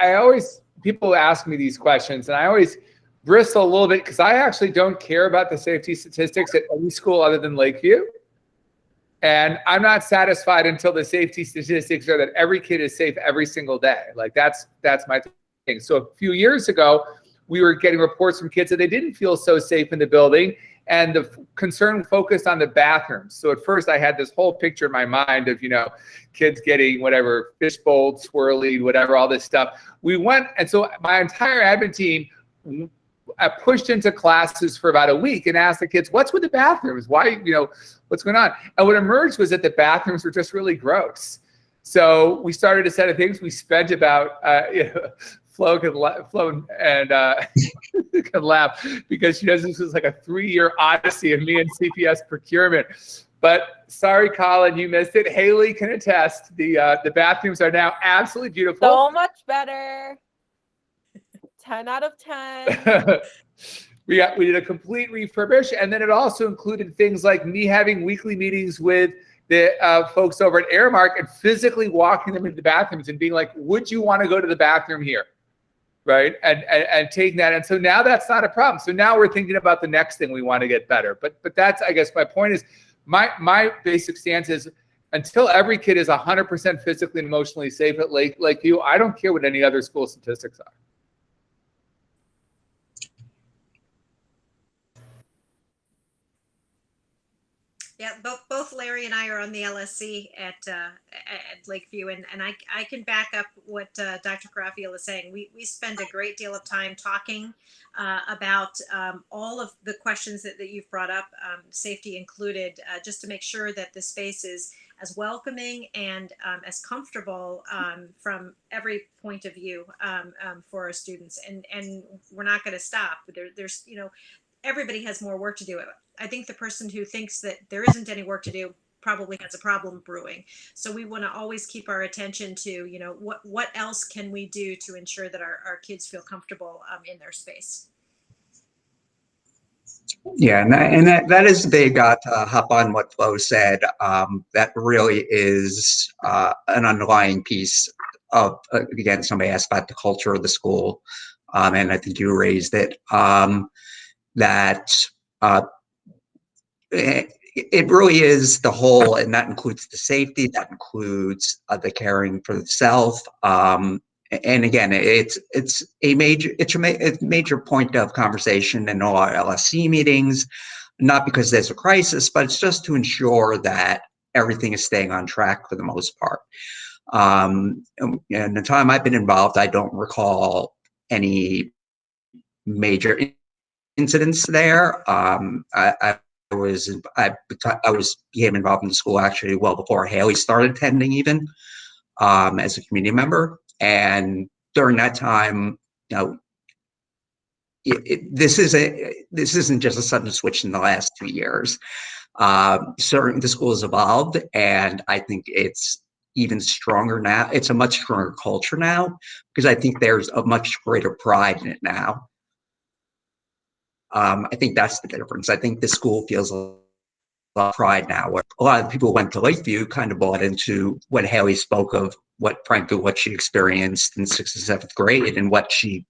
I always, people ask me these questions and I always bristle a little bit because I actually don't care about the safety statistics at any school other than Lakeview. And I'm not satisfied until the safety statistics are that every kid is safe every single day. Like that's my thing. So a few years ago, we were getting reports from kids that they didn't feel so safe in the building, and the concern focused on the bathrooms. So at first I had this whole picture in my mind of, kids getting whatever, fishbowl, swirly, whatever, all this stuff. We went, and so my entire admin team pushed into classes for about a week and asked the kids, what's with the bathrooms? Why, what's going on? And what emerged was that the bathrooms were just really gross. So we started a set of things. We spent about, Flo and can laugh because she knows this was like a 3-year odyssey of me and CPS procurement. But sorry, Colin, you missed it. Haley can attest. The bathrooms are now absolutely beautiful. So much better. 10 out of 10. We did a complete refurbish, and then it also included things like me having weekly meetings with the folks over at Airmark and physically walking them into the bathrooms and being like, would you want to go to the bathroom here? Right? And taking that. And so now that's not a problem. So now we're thinking about the next thing we want to get better. But that's, I guess my point is, my basic stance is until every kid is 100% physically and emotionally safe at Lakeview, I don't care what any other school statistics are. Yeah, both Larry and I are on the LSC at Lakeview, and I can back up what Dr. Garofalo is saying. We spend a great deal of time talking about all of the questions that you've brought up, safety included, just to make sure that the space is as welcoming and as comfortable from every point of view for our students. And we're not going to stop. There's everybody has more work to do. I think the person who thinks that there isn't any work to do probably has a problem brewing. So we want to always keep our attention to, what else can we do to ensure that our kids feel comfortable in their space. Yeah, and that is big. To hop on what Flo said. That really is an underlying piece of, again, somebody asked about the culture of the school, and I think you raised it. That it really is the whole, and that includes the safety, that includes the caring for the self. And again, it's a major point of conversation in all our LSC meetings, not because there's a crisis, but it's just to ensure that everything is staying on track for the most part. And the time I've been involved, I don't recall any major incidents there. I became involved in the school actually well before Haley started attending, even as a community member. And during that time, this isn't just a sudden switch in the last 2 years. Certainly, the school has evolved, and I think it's even stronger now. It's a much stronger culture now because I think there's a much greater pride in it now. I think that's the difference. I think the school feels a lot of pride now. A lot of people who went to Lakeview kind of bought into what Haley spoke of, what she experienced in 6th and 7th grade, and what she,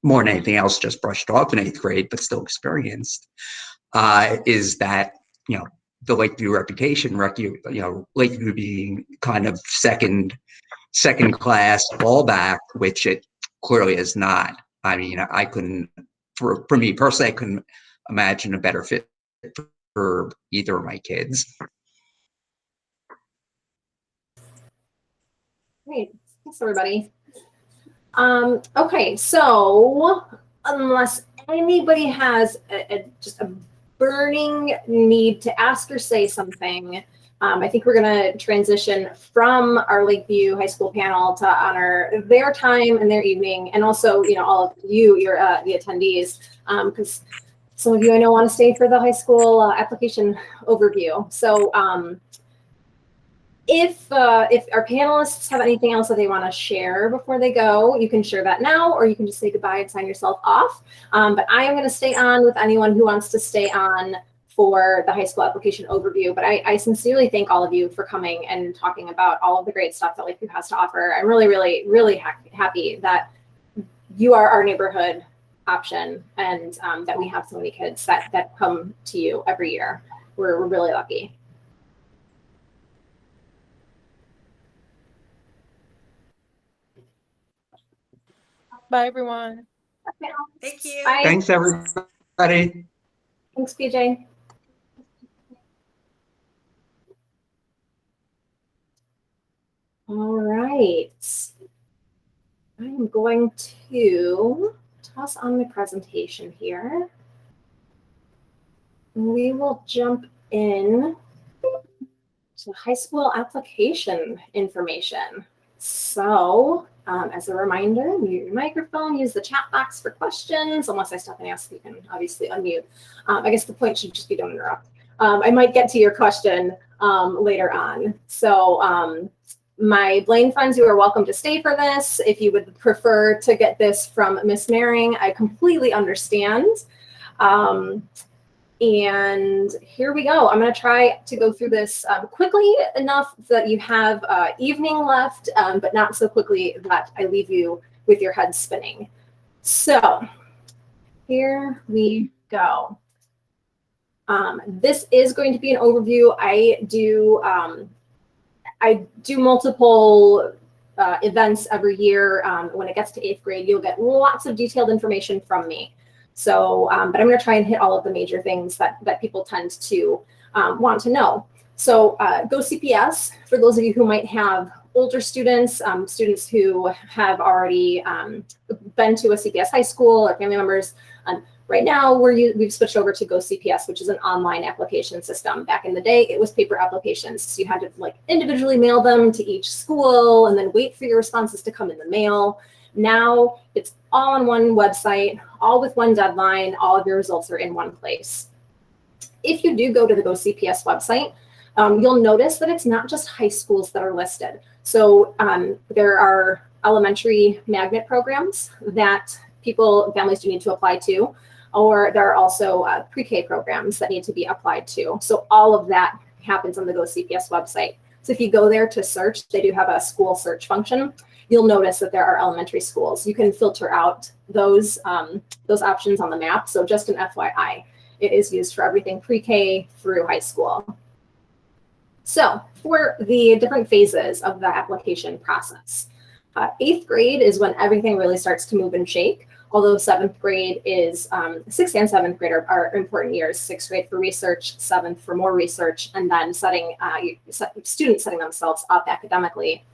more than anything else, just brushed off in 8th grade, but still experienced, is that, the Lakeview reputation, Lakeview being kind of second class fallback, which it clearly is not. I mean, I couldn't, for me personally, I couldn't imagine a better fit for either of my kids. Great. Thanks, everybody. Okay, so unless anybody has just a burning need to ask or say something, I think we're going to transition from our Lakeview High School panel to honor their time and their evening, and also, all of you, the attendees, because some of you I know want to stay for the high school application overview. So if our panelists have anything else that they want to share before they go, you can share that now, or you can just say goodbye and sign yourself off. But I am going to stay on with anyone who wants to stay on for the high school application overview. But I sincerely thank all of you for coming and talking about all of the great stuff that Lakeview has to offer. I'm really, really, really happy that you are our neighborhood option, and that we have so many kids that come to you every year. We're really lucky. Bye, everyone. Thank you. Bye. Thanks, everybody. Thanks, PJ. All right. I am going to toss on the presentation here. We will jump in to high school application information. So, as a reminder, mute your microphone, use the chat box for questions. Unless I stop and ask, you can obviously unmute. I guess the point should just be don't interrupt. I might get to your question later on. So, my Blaine friends, you are welcome to stay for this. If you would prefer to get this from Miss Maring, I completely understand. And here we go. I'm going to try to go through this quickly enough that you have evening left, but not so quickly that I leave you with your head spinning. So here we go. This is going to be an overview. I do multiple events every year. When it gets to 8th grade, you'll get lots of detailed information from me. So, but I'm going to try and hit all of the major things that people tend to want to know. So Go CPS, for those of you who might have older students, students who have already been to a CPS high school, or family members. Right now, we've switched over to Go CPS, which is an online application system. Back in the day, it was paper applications. So you had to individually mail them to each school and then wait for your responses to come in the mail. Now it's all on one website, all with one deadline. All of your results are in one place. If you do go to the Go CPS website, you'll notice that it's not just high schools that are listed. So there are elementary magnet programs that families do need to apply to, or there are also pre-K programs that need to be applied to. So all of that happens on the Go CPS website. So if you go there to search, they do have a school search function. You'll notice that there are elementary schools. You can filter out those options on the map. So just an FYI, it is used for everything pre-K through high school. So for the different phases of the application process, 8th grade is when everything really starts to move and shake. Although 7th grade is, 6th and 7th grade are important years. 6th grade for research, 7th for more research, and then students setting themselves up academically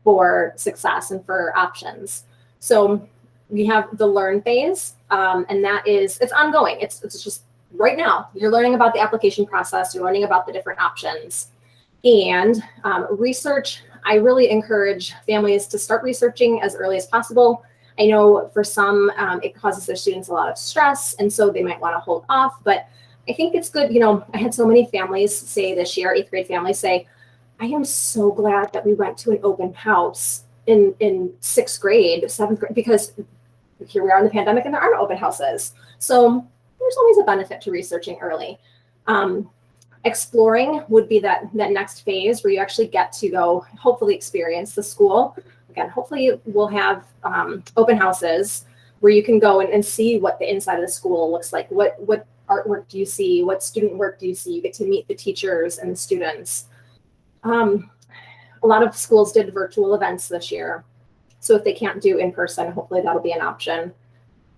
for success and for options. So we have the learn phase, and it's ongoing. It's just right now. You're learning about the application process. You're learning about the different options. And research, I really encourage families to start researching as early as possible. I know for some, it causes their students a lot of stress, and so they might want to hold off. But I think it's good. I had so many families say this year, 8th grade families say, I am so glad that we went to an open house in 6th grade, 7th grade, because here we are in the pandemic and there aren't open houses. So there's always a benefit to researching early. Exploring would be that next phase where you actually get to go, hopefully experience the school. Again, hopefully we'll have open houses where you can go and see what the inside of the school looks like. What artwork do you see? What student work do you see? You get to meet the teachers and the students. A lot of schools did virtual events this year. So if they can't do in person, hopefully that'll be an option.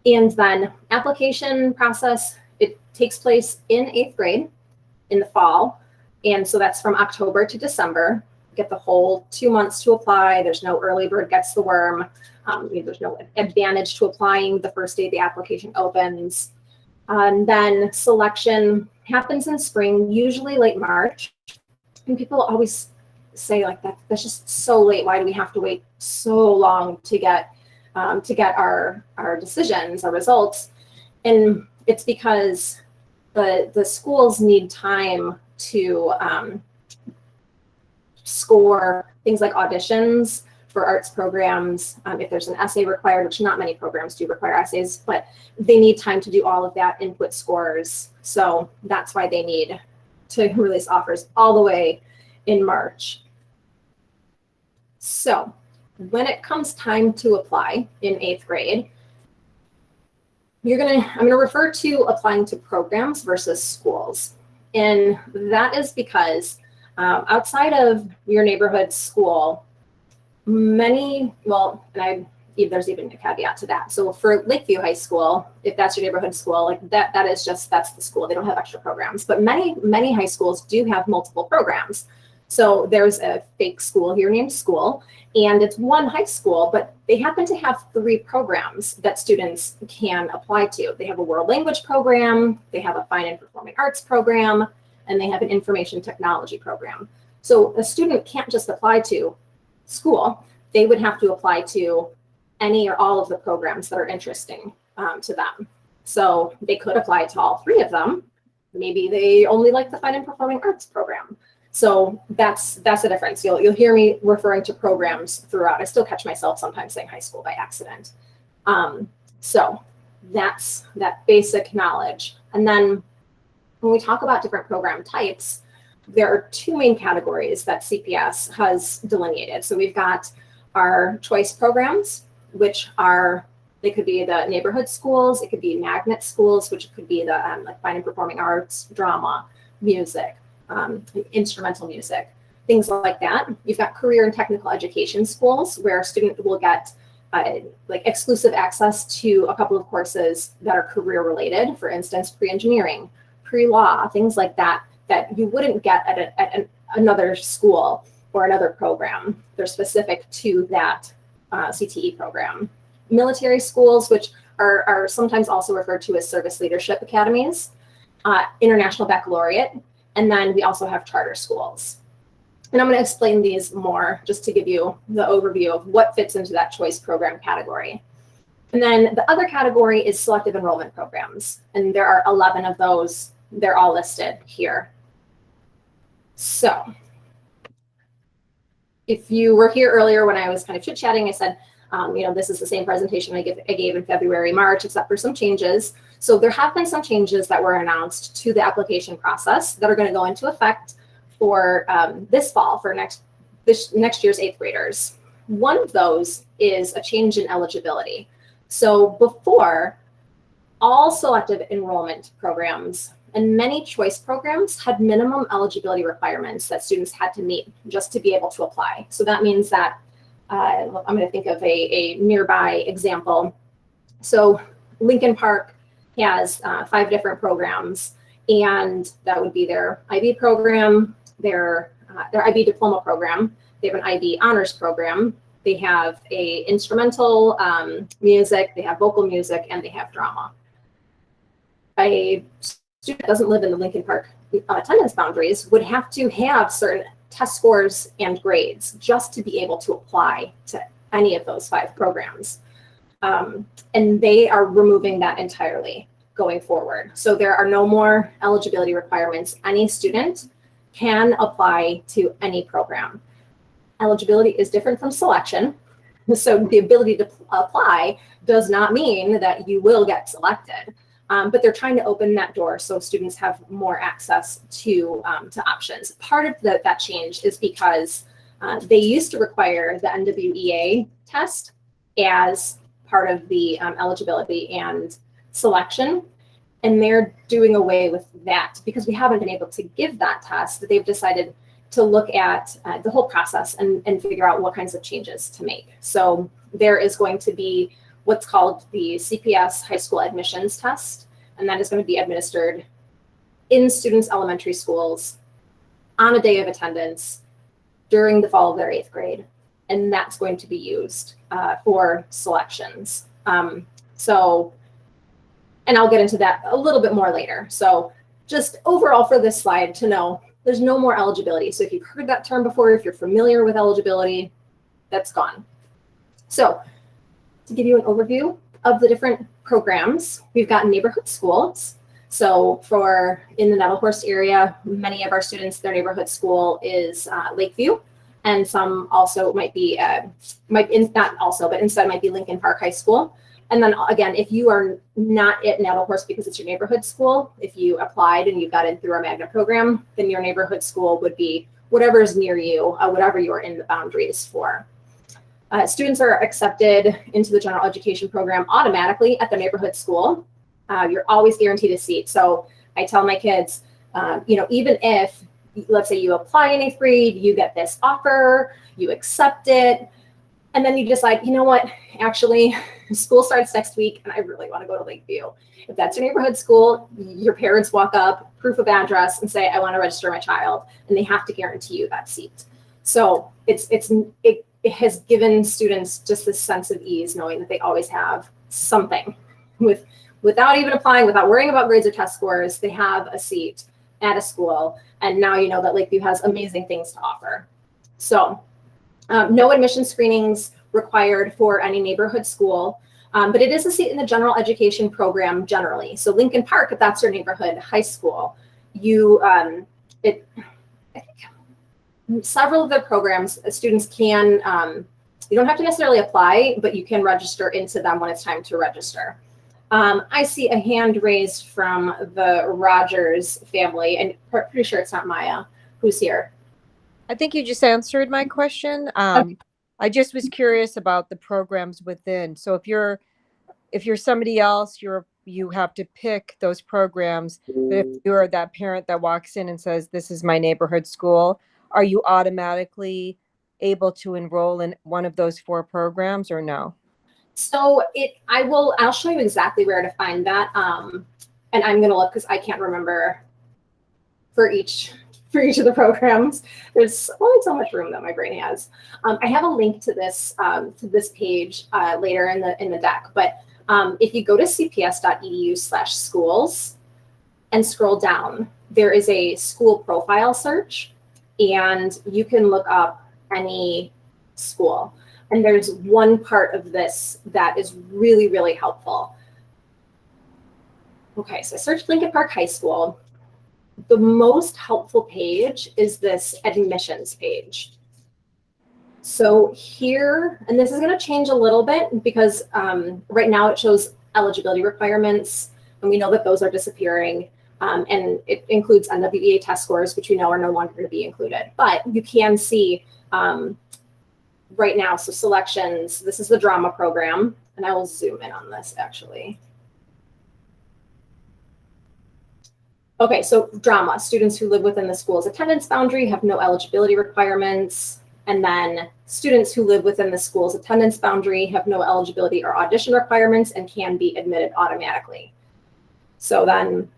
And then application process, it takes place in 8th grade in the fall. And so that's from October to December. Get the whole 2 months to apply. There's no early bird gets the worm. There's no advantage to applying the first day the application opens. And then selection happens in spring, usually late March. And people always say like that's just so late. Why do we have to wait so long to get our decisions, our results? And it's because the schools need time to score things like auditions for arts programs. If there's an essay required, which not many programs do require essays, but they need time to do all of that, input scores. So that's why they need to release offers all the way in March. So when it comes time to apply in 8th grade, I'm gonna refer to applying to programs versus schools. And that is because outside of your neighborhood school, there's even a caveat to that. So for Lakeview High School, if that's your neighborhood school, like that's the school. They don't have extra programs. But many high schools do have multiple programs. So there's a fake school here named School, and it's one high school, but they happen to have 3 programs that students can apply to. They have a world language program, they have a fine and performing arts program, and they have an information technology program. So a student can't just apply to School. They would have to apply to any or all of the programs that are interesting to them. So they could apply to all 3 of them. Maybe they only like the fine and performing arts program. So that's the difference. You'll hear me referring to programs throughout. I still catch myself sometimes saying high school by accident. So that's that basic knowledge. And then when we talk about different program types, there are 2 main categories that CPS has delineated. So we've got our choice programs, which they could be the neighborhood schools, it could be magnet schools, which could be the like fine and performing arts, drama, music, instrumental music, things like that. You've got career and technical education schools where a student will get like exclusive access to a couple of courses that are career related, for instance, pre-engineering, pre-law, things like that you wouldn't get at another school or another program. They're specific to that CTE program. Military schools, which are sometimes also referred to as service leadership academies, international baccalaureate, and then we also have charter schools. And I'm going to explain these more just to give you the overview of what fits into that choice program category. And then the other category is selective enrollment programs. And there are 11 of those. They're all listed here. So if you were here earlier when I was kind of chit-chatting, I said, this is the same presentation I gave in February, March, except for some changes. So there have been some changes that were announced to the application process that are going to go into effect for this fall for next year's 8th graders. One of those is a change in eligibility. So before, all selective enrollment programs and many choice programs had minimum eligibility requirements that students had to meet just to be able to apply. So that means that I'm going to think of a nearby example. So Lincoln Park has 5 different programs, and that would be their IB program, their IB diploma program. They have an IB honors program. They have a instrumental music, they have vocal music, and they have drama. A student that doesn't live in the Lincoln Park attendance boundaries would have to have certain test scores and grades just to be able to apply to any of those 5 programs. And they are removing that entirely going forward. So there are no more eligibility requirements. Any student can apply to any program. Eligibility is different from selection. So the ability to apply does not mean that you will get selected. But they're trying to open that door so students have more access to options. Part of that change is because they used to require the NWEA test as part of the eligibility and selection. and they're doing away with that because we haven't been able to give that test. That they've decided to look at the whole process and figure out what kinds of changes to make. So there is going to be what's called the CPS high school admissions test, and that is going to be administered in students' elementary schools on a day of attendance during the fall of their 8th grade. And that's going to be used for selections. And I'll get into that a little bit more later. So just overall for this slide to know, there's no more eligibility. So if you've heard that term before, if you're familiar with eligibility, that's gone. So to give you an overview of the different programs, we've got neighborhood schools. So in the Nettlehorst area, many of our students, their neighborhood school is Lakeview, and some also might be, not also, but instead might be Lincoln Park High School. And then again, if you are not at Nettlehorst because it's your neighborhood school, if you applied and you got in through our Magna program, then your neighborhood school would be whatever is near you, whatever you're in the boundaries for. Students are accepted into the general education program automatically at the neighborhood school. You're always guaranteed a seat. So I tell my kids, even if, let's say you apply in 8th grade, you get this offer, you accept it, and then you decide, you know what, actually, school starts next week and I really want to go to Lakeview. If that's your neighborhood school, your parents walk up, proof of address, and say, I want to register my child, and they have to guarantee you that seat. So it has given students just this sense of ease, knowing that they always have something without even applying, without worrying about grades or test scores. They have a seat at a school, and now you know that Lakeview has amazing things to offer. So no admission screenings required for any neighborhood school, but it is a seat in the general education program generally. So Lincoln Park, if that's your neighborhood high school, I think several of the programs, students can, you don't have to necessarily apply, but you can register into them when it's time to register. I see a hand raised from the Rogers family, and pretty sure it's not Maya who's here. I think you just answered my question. Okay. I just was curious about the programs within. So if you're somebody else, you have to pick those programs. But if you're that parent that walks in and says, this is my neighborhood school, are you automatically able to enroll in one of those 4 programs or no? So I'll show you exactly where to find that. And I'm going to look because I can't remember for each of the programs. There's only so much room that my brain has. I have a link to this page later in the deck. But if you go to cps.edu/schools and scroll down, there is a school profile search, and you can look up any school. And there's one part of this that is really, really helpful. Okay, so I searched Lincoln Park High School. The most helpful page is this admissions page. So here, and this is going to change a little bit because right now it shows eligibility requirements, and we know that those are disappearing. And it includes NWEA test scores, which we know are no longer going to be included. But you can see right now, so selections, this is the drama program, and I will zoom in on this actually. Okay, so drama, students who live within the school's attendance boundary have no eligibility requirements. And then students who live within the school's attendance boundary have no eligibility or audition requirements and can be admitted automatically. So then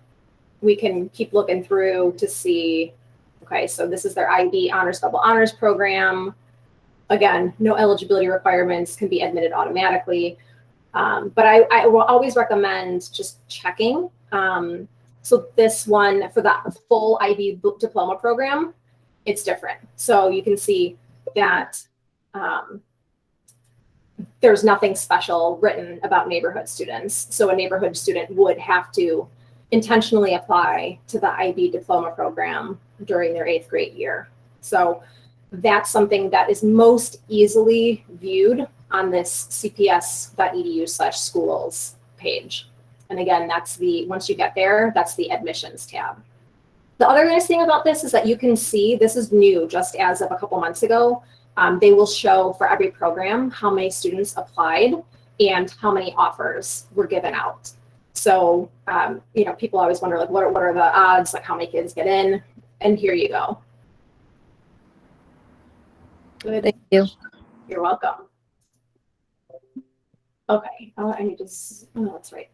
we can keep looking through to see, okay, so this is their IB honors, double honors program. Again, no eligibility requirements, can be admitted automatically. But I will always recommend just checking. So this one, for that full IB diploma program, it's different. So you can see that there's nothing special written about neighborhood students. So a neighborhood student would have to intentionally apply to the IB diploma program during their 8th grade year. So that's something that is most easily viewed on this cps.edu/schools page. And again, that's once you get there, that's the admissions tab. The other nice thing about this is that you can see, this is new just as of a couple months ago. They will show for every program how many students applied and how many offers were given out. So, people always wonder, like, what are the odds, like how many kids get in? And here you go. Good. Thank you. You're welcome. Okay, I need to, oh, that's right.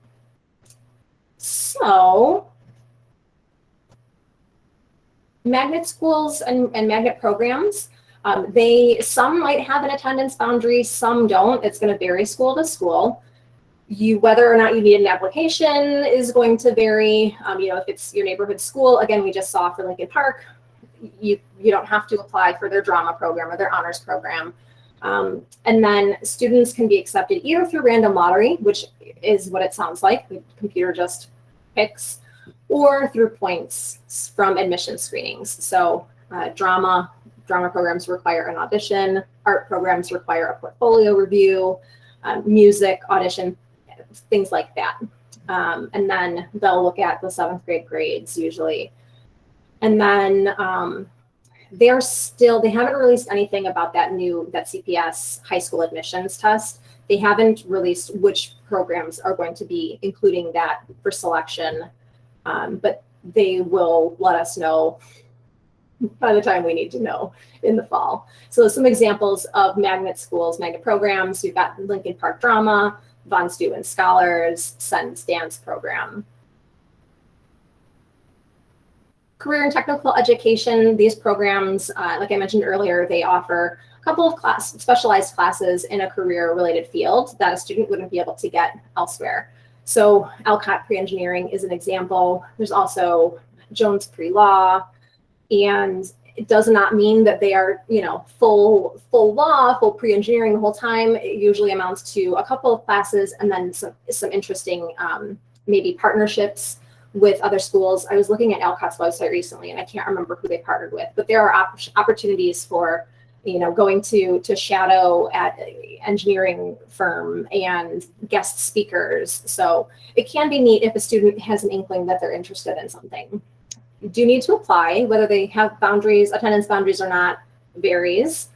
So, magnet schools and magnet programs, some might have an attendance boundary, some don't. It's going to vary school to school. Whether or not you need an application is going to vary. If it's your neighborhood school, again, we just saw for Lincoln Park, you don't have to apply for their drama program or their honors program. And then students can be accepted either through random lottery, which is what it sounds like, the computer just picks, or through points from admission screenings. So drama programs require an audition, art programs require a portfolio review, music, audition, things like that. And then they'll look at the 7th grade grades usually. And then they haven't released anything about that CPS high school admissions test. They haven't released which programs are going to be including that for selection, but they will let us know by the time we need to know in the fall. So some examples of magnet schools, magnet programs, we've got Lincoln Park Drama, Von Steuben Scholars, Sentence Dance Program. Career and technical education, these programs, like I mentioned earlier, they offer a couple of specialized classes in a career-related field that a student wouldn't be able to get elsewhere. So Alcott Pre-Engineering is an example. There's also Jones Pre-Law, and it does not mean that they are, full law, full pre-engineering the whole time. It usually amounts to a couple of classes and then some interesting maybe partnerships with other schools. I was looking at Alcott's website recently, and I can't remember who they partnered with, but there are opportunities for, going to shadow at an engineering firm and guest speakers. So it can be neat if a student has an inkling that they're interested in something. You do need to apply. Whether they have attendance boundaries or not varies.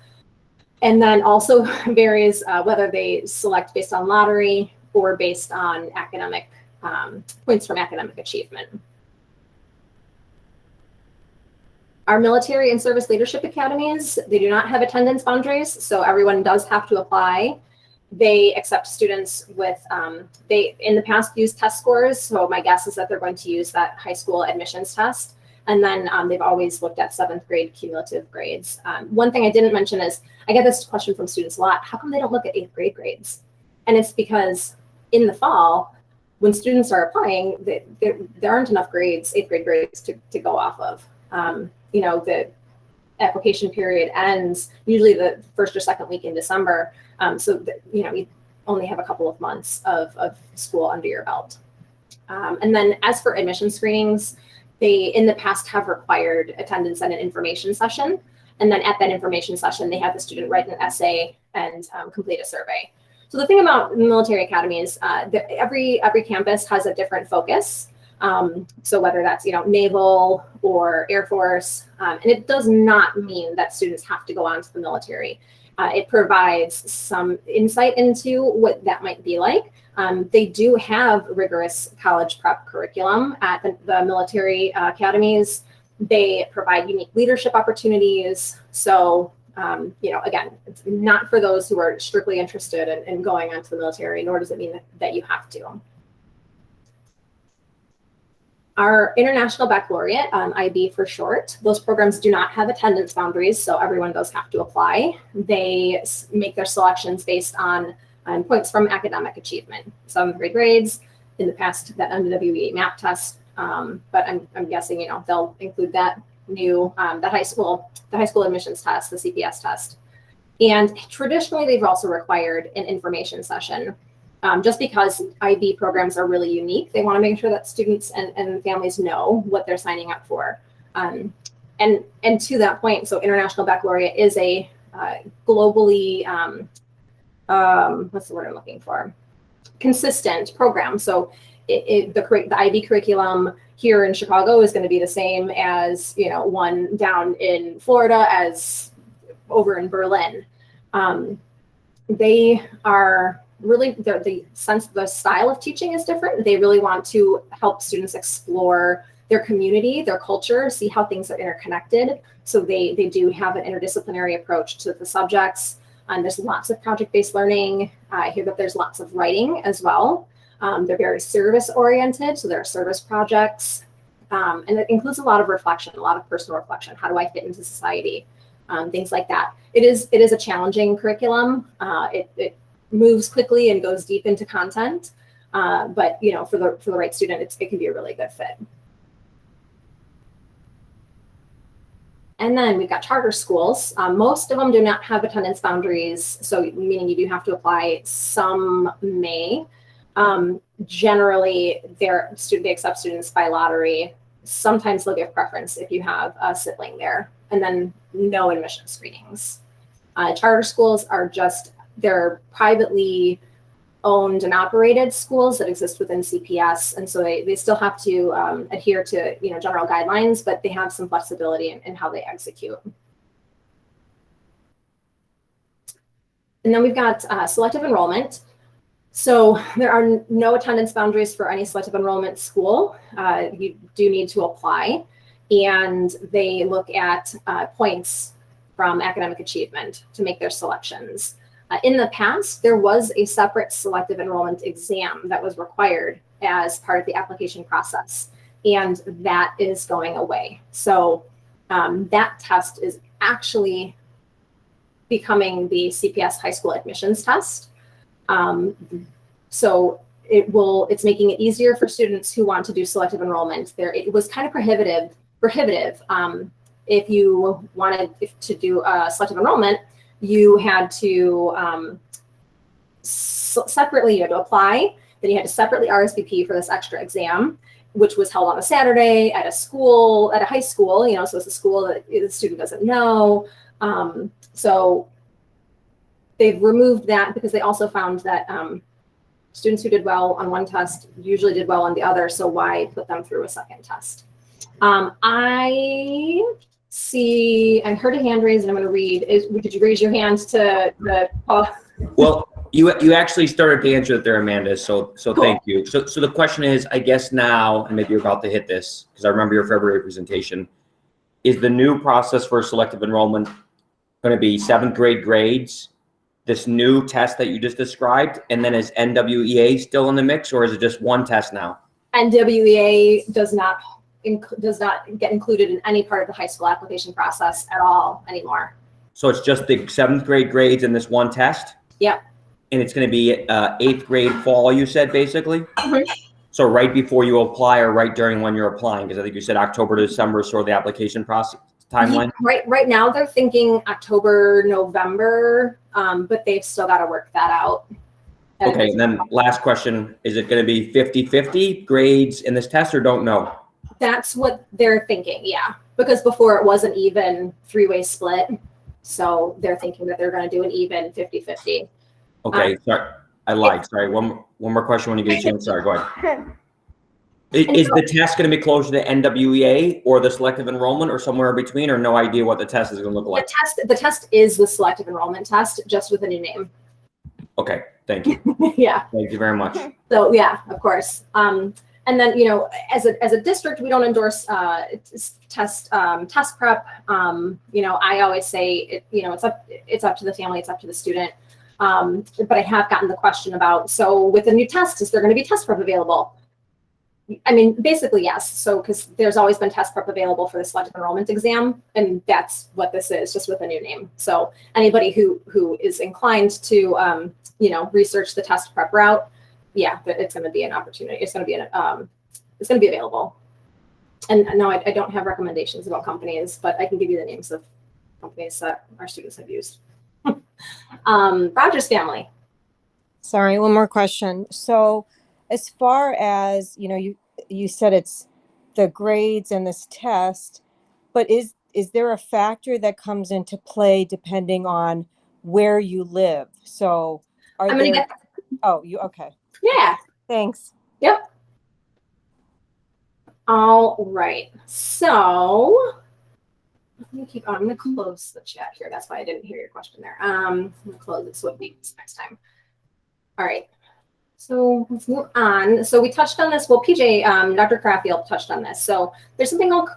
And then also varies whether they select based on lottery or based on academic points from academic achievement. Our military and service leadership academies, they do not have attendance boundaries, so everyone does have to apply. They accept students with, they in the past used test scores, so my guess is that they're going to use that high school admissions test. And then they've always looked at 7th grade cumulative grades. One thing I didn't mention is, I get this question from students a lot, how come they don't look at 8th grade grades? And it's because in the fall, when students are applying, there aren't enough grades, 8th grade grades to go off of. The application period ends usually the 1st or 2nd week in December. You only have a couple of months of school under your belt. And then as for admission screenings, they in the past have required attendance at an information session. And then at that information session, they have the student write an essay and complete a survey. So the thing about military academies, every campus has a different focus. So whether that's, naval or Air Force, and it does not mean that students have to go on to the military. It provides some insight into what that might be like. They do have rigorous college prep curriculum at the military academies. They provide unique leadership opportunities. So, again, it's not for those who are strictly interested in going on to the military, nor does it mean that you have to. Our International Baccalaureate, IB for short, those programs do not have attendance boundaries, so everyone does have to apply. They make their selections based on points from academic achievement. 7th grade grades, in the past, that NWE MAP test, but I'm guessing, they'll include that new, the high school admissions test, the CPS test. And traditionally, they've also required an information session. Just because IB programs are really unique, they want to make sure that students and families know what they're signing up for. And to that point, so International Baccalaureate is a globally, what's the word I'm looking for? Consistent program. So the IB curriculum here in Chicago is going to be the same as, one down in Florida as over in Berlin. They are really the style of teaching is different. They really want to help students explore their community, their culture, see how things are interconnected. So they do have an interdisciplinary approach to the subjects. There's lots of project-based learning. I hear that there's lots of writing as well. They're very service-oriented, so there are service projects. And it includes a lot of reflection, a lot of personal reflection. How do I fit into society? Things like that. It is a challenging curriculum. It moves quickly and goes deep into content. But for the right student, it can be a really good fit. And then we've got charter schools. Most of them do not have attendance boundaries, so meaning you do have to apply. Some may. Generally, they accept students by lottery. Sometimes they'll give preference if you have a sibling there, and then no admission screenings. Charter schools are they're privately owned and operated schools that exist within CPS, and so they still have to adhere to general guidelines, but they have some flexibility in how they execute. And then we've got selective enrollment. So there are no attendance boundaries for any selective enrollment school. You do need to apply, and they look at points from academic achievement to make their selections. In the past, there was a separate selective enrollment exam that was required as part of the application process, and that is going away. So that test is actually becoming the CPS high school admissions test. So it's making it easier for students who want to do selective enrollment. It was kind of prohibitive. If you wanted to do selective enrollment, you had to separately, you had to apply, then you had to separately RSVP for this extra exam, which was held on a Saturday at a school, at a high school, so it's a school that the student doesn't know. So they've removed that because they also found that students who did well on one test usually did well on the other, so why put them through a second test? I heard a hand raised, and I'm going to read. Did you raise your hand to the? Well, you actually started to answer it there, Amanda. So cool. Thank you. So the question is, I guess now, and maybe you're about to hit this because I remember your February presentation. Is the new process for selective enrollment going to be 7th grade grades? This new test that you just described, and then is NWEA still in the mix, or is it just one test now? NWEA does not get included in any part of the high school application process at all anymore. So it's just the 7th grade grades in this one test? Yep. And it's going to be 8th grade fall, you said, basically? Mm-hmm. So right before you apply or right during when you're applying, because I think you said October to December is sort of the application process timeline? Right now they're thinking October, November, but they've still got to work that out. Okay, and then last question, is it going to be 50-50 grades in this test, or don't know? That's what they're thinking, yeah. Because before it was an even 3-way split. So they're thinking that they're going to do an even 50-50. Okay, sorry. I lied. Sorry. One more question when you get a chance. Sorry, go ahead. Is the test going to be closer to NWEA or the selective enrollment or somewhere in between, or no idea what the test is going to look like? The test is the selective enrollment test, just with a new name. Okay, thank you. Yeah. Thank you very much. So yeah, of course. And then, as a district, we don't endorse test prep. I always say it's up to the family, it's up to the student. But I have gotten the question about, so with a new test, is there going to be test prep available? I mean, basically, yes. So, because there's always been test prep available for the selective enrollment exam, and that's what this is, just with a new name. So anybody who is inclined to, research the test prep route, yeah, it's going to be an opportunity. It's going to be available. And no, I don't have recommendations about companies, but I can give you the names of companies that our students have used. Rogers family. Sorry, one more question. So as far as, you said it's the grades and this test, but is there a factor that comes into play depending on where you live? So okay. Yeah. Thanks. Yep. All right. So let me keep on. I'm going to close the chat here. That's why I didn't hear your question there. I'm going to close it so it makes next time. All right. So let's move on. So we touched on this. Well, PJ, Dr. Craffield touched on this. So there's something called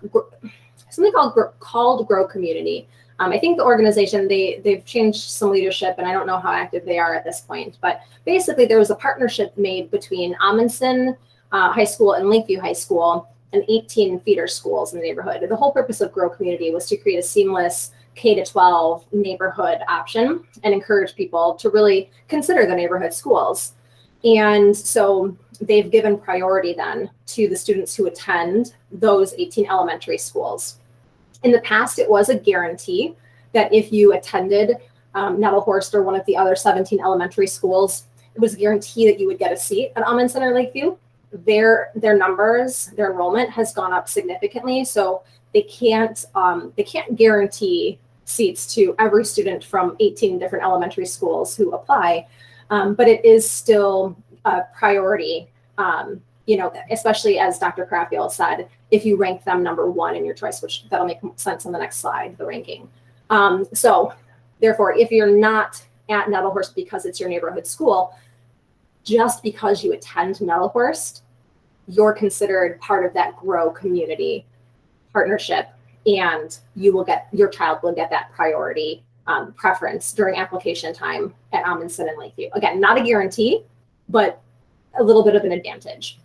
Grow Community. I think the organization, they've changed some leadership, and I don't know how active they are at this point. But basically, there was a partnership made between Amundsen High School and Lakeview High School and 18 feeder schools in the neighborhood. The whole purpose of Grow Community was to create a seamless K-12 neighborhood option and encourage people to really consider the neighborhood schools. And so they've given priority then to the students who attend those 18 elementary schools. In the past, it was a guarantee that if you attended Nettlehurst or one of the other 17 elementary schools, it was a guarantee that you would get a seat at Amundsen or Lakeview. Their numbers, their enrollment has gone up significantly, so they can't guarantee seats to every student from 18 different elementary schools who apply. But it is still a priority, especially as Dr. Craffield said, if you rank them number one in your choice, which that'll make sense on the next slide, the ranking. So therefore, if you're not at Nettlehurst because it's your neighborhood school, just because you attend Nettlehurst, you're considered part of that Grow Community partnership, and your child will get that priority preference during application time at Amundsen and Lakeview. Again, not a guarantee, but a little bit of an advantage.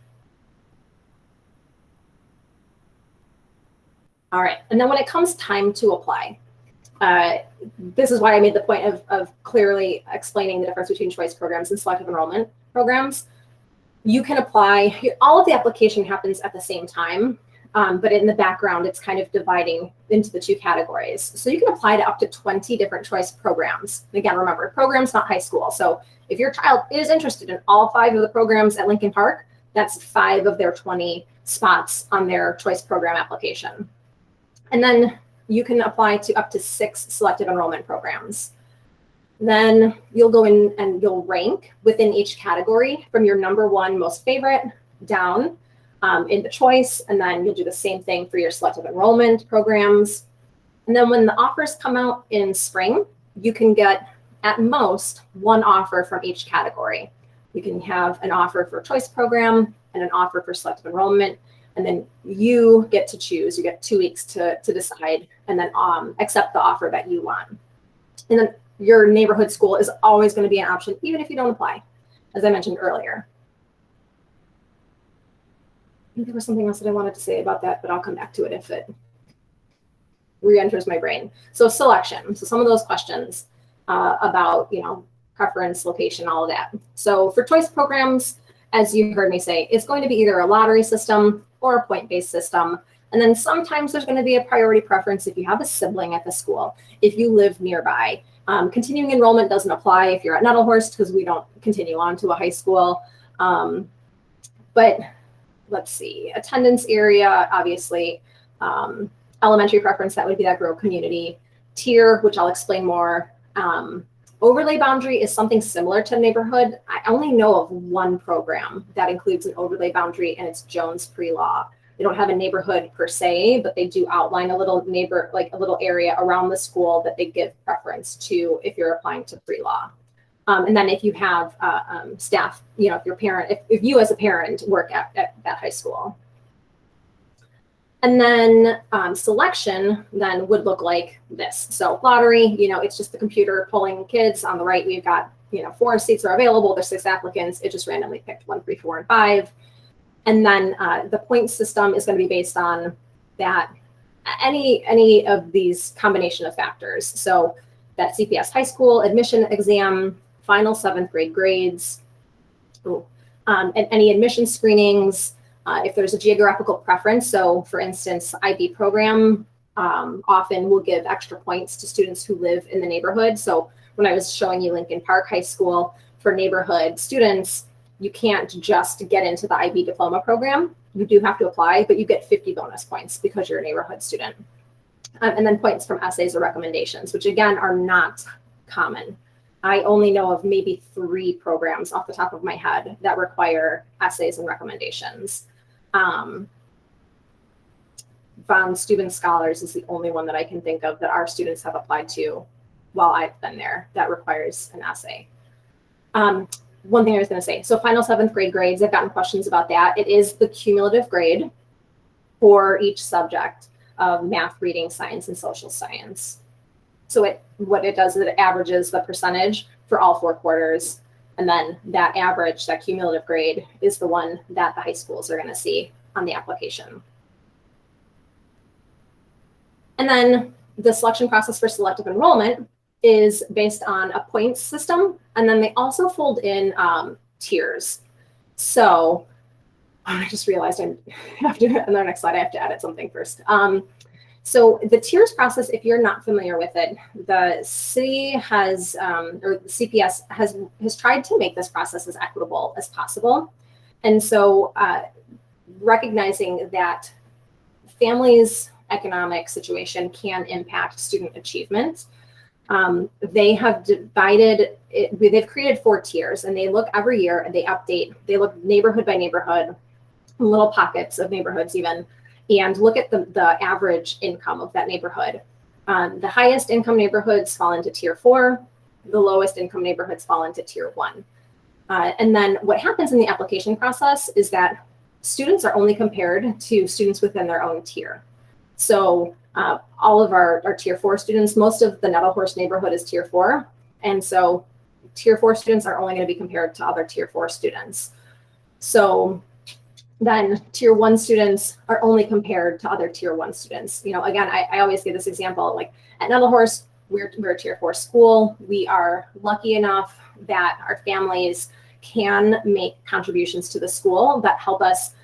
All right, and then when it comes time to apply, this is why I made the point of clearly explaining the difference between choice programs and selective enrollment programs. You can apply, all of the application happens at the same time, but in the background, it's kind of dividing into the two categories. So you can apply to up to 20 different choice programs. Again, remember, programs, not high school. So if your child is interested in all 5 of the programs at Lincoln Park, that's 5 of their 20 spots on their choice program application. And then you can apply to up to 6 selective enrollment programs. Then you'll go in and you'll rank within each category from your number 1 most favorite down in the choice, and then you'll do the same thing for your selective enrollment programs. And then when the offers come out in spring, you can get at most 1 offer from each category. You can have an offer for choice program and an offer for selective enrollment, and then you get to choose. You get 2 weeks to decide, and then accept the offer that you want. And then your neighborhood school is always going to be an option, even if you don't apply, as I mentioned earlier. I think there was something else that I wanted to say about that, but I'll come back to it if it re-enters my brain. So selection. So some of those questions about, preference, location, all of that. So for choice programs, as you heard me say, it's going to be either a lottery system or a point-based system. And then sometimes there's going to be a priority preference if you have a sibling at the school, if you live nearby. Continuing enrollment doesn't apply if you're at Nettlehurst because we don't continue on to a high school. But let's see, attendance area, obviously, elementary preference, that would be that Grow Community. Tier, which I'll explain more. Overlay boundary is something similar to neighborhood. I only know of 1 program that includes an overlay boundary, and it's Jones Pre-Law. They don't have a neighborhood per se, but they do outline a little a little area around the school that they give preference to if you're applying to pre-law. And then if you have staff, if you as a parent work at that high school. And then selection then would look like this. So lottery, it's just the computer pulling kids. On the right, we've got, 4 seats are available. There's 6 applicants. It just randomly picked 1, 3, 4, and 5. And then the point system is going to be based on that any of these combination of factors. So that CPS high school admission exam, final 7th grade grades, and any admission screenings. If there's a geographical preference, so for instance, IB program often will give extra points to students who live in the neighborhood. So when I was showing you Lincoln Park High School for neighborhood students, you can't just get into the IB diploma program. You do have to apply, but you get 50 bonus points because you're a neighborhood student. And then points from essays or recommendations, which again are not common. I only know of maybe 3 programs off the top of my head that require essays and recommendations. Von Steuben Scholars is the only one that I can think of that our students have applied to while I've been there that requires an essay. one thing I was going to say. So final 7th grade grades, I've gotten questions about that. It is the cumulative grade for each subject of math, reading, science, and social science. So what it does is it averages the percentage for all 4 quarters. And then that average, that cumulative grade, is the one that the high schools are going to see on the application. And then the selection process for selective enrollment is based on a points system. And then they also fold in tiers. So I just realized I have to, on the next slide, I have to edit something first. So the tiers process, if you're not familiar with it, the city has, or the CPS has tried to make this process as equitable as possible. And so recognizing that families' economic situation can impact student achievement, they have divided it, they've created 4 tiers, and they look every year and they update, they look neighborhood by neighborhood, little pockets of neighborhoods even, and look at the average income of that neighborhood. The highest income neighborhoods fall into tier 4, the lowest income neighborhoods fall into tier 1. And then what happens in the application process is that students are only compared to students within their own tier. So all of our tier 4 students, most of the Nettlehorst neighborhood is tier 4. And so tier 4 students are only going to be compared to other tier 4 students. So then tier 1 students are only compared to other tier 1 students. You know, again, I always give this example, like at Nettlehorst, we're a tier 4 school. We are lucky enough that our families can make contributions to the school that help us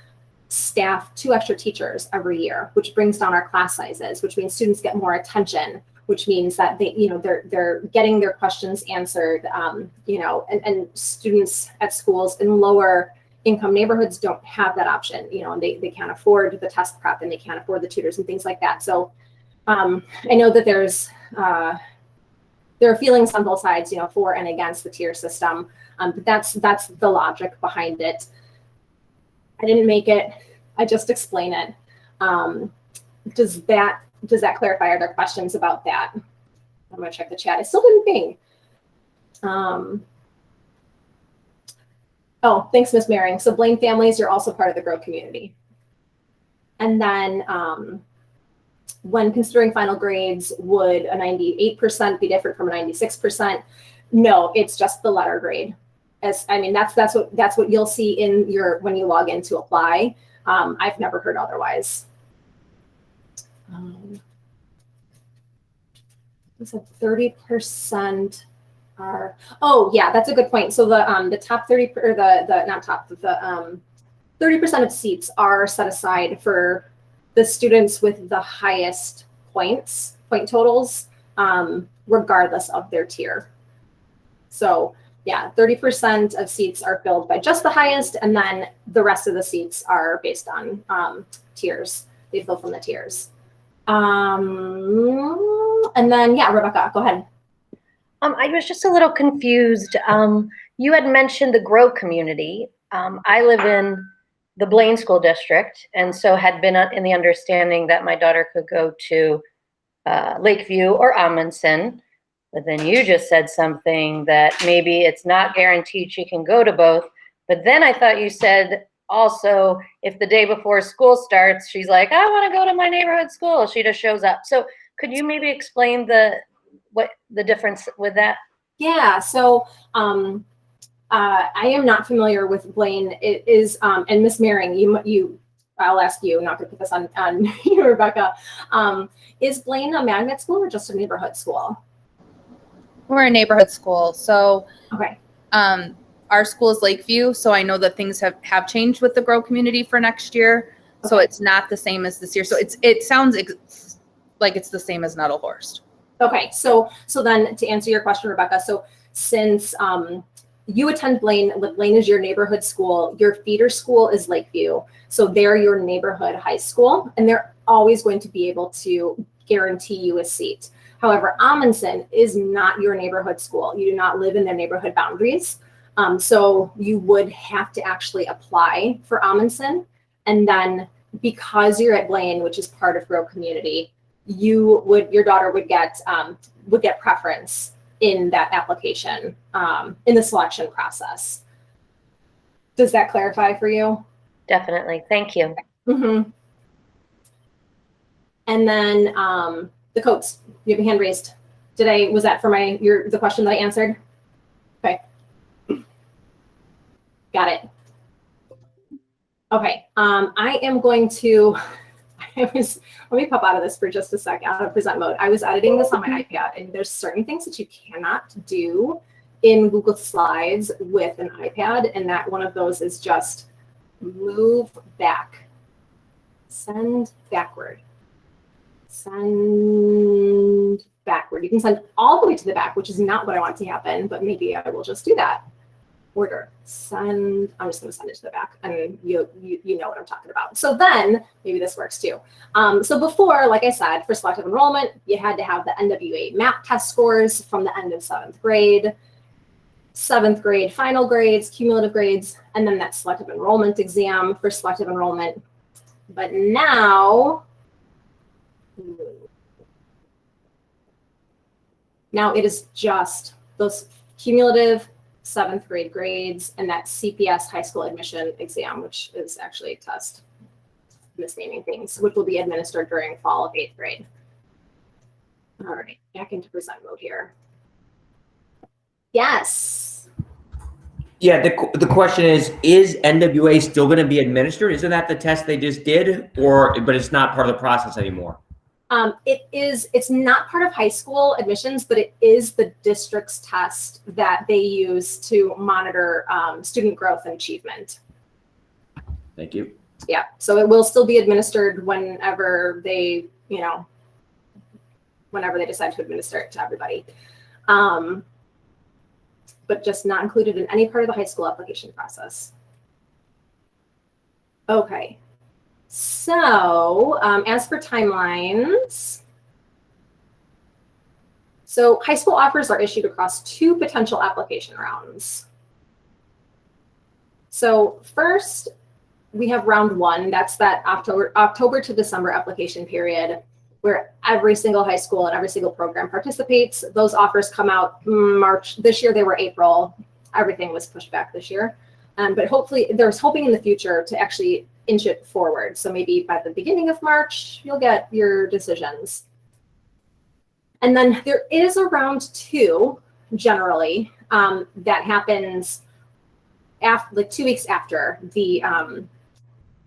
staff 2 extra teachers every year, which brings down our class sizes, which means students get more attention, which means that they, you know, they're getting their questions answered, you know, and students at schools in lower income neighborhoods don't have that option, you know, and they can't afford the test prep and they can't afford the tutors and things like that. So I know that there are feelings on both sides, you know, for and against the tier system, but that's the logic behind it. I didn't make it, I just explain it. Does that clarify? Are there questions about that? I'm gonna check the chat. I still didn't think. Oh, thanks, Ms. Maring. So Blaine families, you're also part of the GROW community. And then when considering final grades, would a 98% be different from a 96%? No, it's just the letter grade. I mean, that's what you'll see in when you log in to apply. I've never heard otherwise. It's a 30% are, oh yeah, that's a good point. So the top 30, or the not top, the 30% of seats are set aside for the students with the highest point totals, regardless of their tier. So yeah, 30% of seats are filled by just the highest, and then the rest of the seats are based on tiers. They fill from the tiers. And then, yeah, Rebecca, go ahead. I was just a little confused. You had mentioned the GROW community. I live in the Blaine School District, and so had been in the understanding that my daughter could go to Lakeview or Amundsen. But then you just said something that maybe it's not guaranteed she can go to both. But then I thought you said also, if the day before school starts, she's like, I want to go to my neighborhood school, she just shows up. So could you maybe explain what the difference with that? Yeah, so I am not familiar with Blaine. It is, and Miss Maring, I'll ask you, I'm not gonna put this on you, Rebecca. Is Blaine a magnet school or just a neighborhood school? We're a neighborhood school. So okay. Our school is Lakeview, so I know that things have changed with the GROW community for next year. Okay. So it's not the same as this year. So it sounds like it's the same as Nettlehorst. Okay, so then to answer your question, Rebecca, so since you attend Blaine is your neighborhood school, your feeder school is Lakeview, so they're your neighborhood high school, and they're always going to be able to guarantee you a seat. However, Amundsen is not your neighborhood school. You do not live in their neighborhood boundaries. So you would have to actually apply for Amundsen. And then because you're at Blaine, which is part of GROW community, your daughter would get preference in that application, in the selection process. Does that clarify for you? Definitely. Thank you. Mm-hmm. And then the codes. You have a hand raised. Was that for the question that I answered? Okay. Got it. Okay. I am going to, let me pop out of this for just a sec, out of present mode. I was editing this on my iPad, and there's certain things that you cannot do in Google Slides with an iPad, and that one of those is just move back, send backward, send backward. You can send all the way to the back, which is not what I want to happen, but maybe I will just do that. Order, send, I'm just going to send it to the back, and you know what I'm talking about. So then maybe this works too. So before, like I said, for selective enrollment, you had to have the NWA MAP test scores from the end of 7th grade, 7th grade final grades, cumulative grades, and then that selective enrollment exam for selective enrollment. But now it is just those cumulative 7th grade grades and that CPS high school admission exam, which is actually a test, misnaming things, which will be administered during fall of 8th grade. All right, back into present mode here. Yes. Yeah, the question is NWA still going to be administered? Isn't that the test they just did, but it's not part of the process anymore? It's not part of high school admissions, but it is the district's test that they use to monitor student growth and achievement. Thank you. Yeah, so it will still be administered whenever they, whenever they decide to administer it to everybody. But just not included in any part of the high school application process. Okay. So as for timelines, so high school offers are issued across 2 potential application rounds. So first, we have round 1. That's that October to December application period, where every single high school and every single program participates. Those offers come out March. This year they were April. Everything was pushed back this year. But hopefully, there's hoping in the future to actually inch it forward. So maybe by the beginning of March, you'll get your decisions. And then there is a round 2, generally, that happens after, like 2 weeks after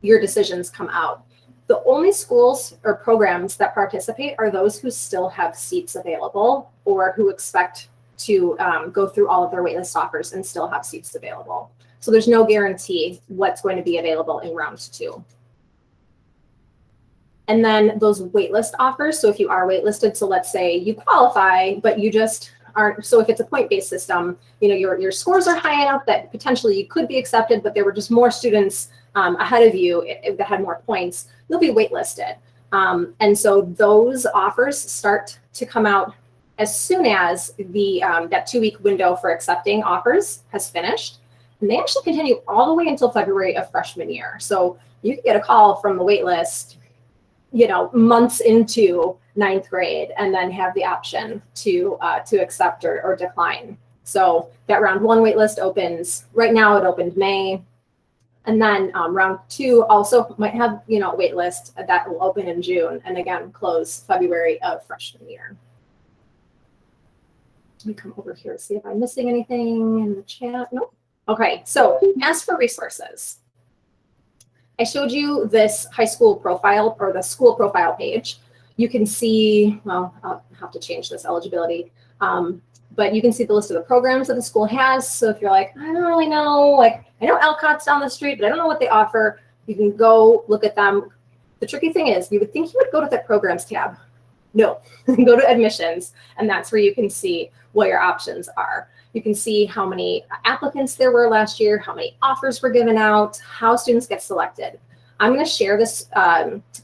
your decisions come out. The only schools or programs that participate are those who still have seats available or who expect to go through all of their waitlist offers and still have seats available. So there's no guarantee what's going to be available in round 2. And then those waitlist offers, so if you are waitlisted, so let's say you qualify, but you just aren't, so if it's a point-based system, your scores are high enough that potentially you could be accepted, but there were just more students ahead of you that had more points, you'll be waitlisted. And so those offers start to come out as soon as that 2-week window for accepting offers has finished. And they actually continue all the way until February of freshman year. So you could get a call from the wait list, months into 9th grade, and then have the option to accept or decline. So that round 1 wait list opens, right now it opened May. And then round 2 also might have, a wait list that will open in June and again, close February of freshman year. Let me come over here and see if I'm missing anything in the chat. Nope. Okay, so as for resources, I showed you this high school profile or the school profile page. You can see, well, I'll have to change this eligibility, but you can see the list of the programs that the school has. So if you're like, I don't really know, like I know Alcott's down the street, but I don't know what they offer, you can go look at them. The tricky thing is you would think you would go to that programs tab. No, go to admissions, and that's where you can see what your options are. You can see how many applicants there were last year, how many offers were given out, how students get selected. I'm going to share this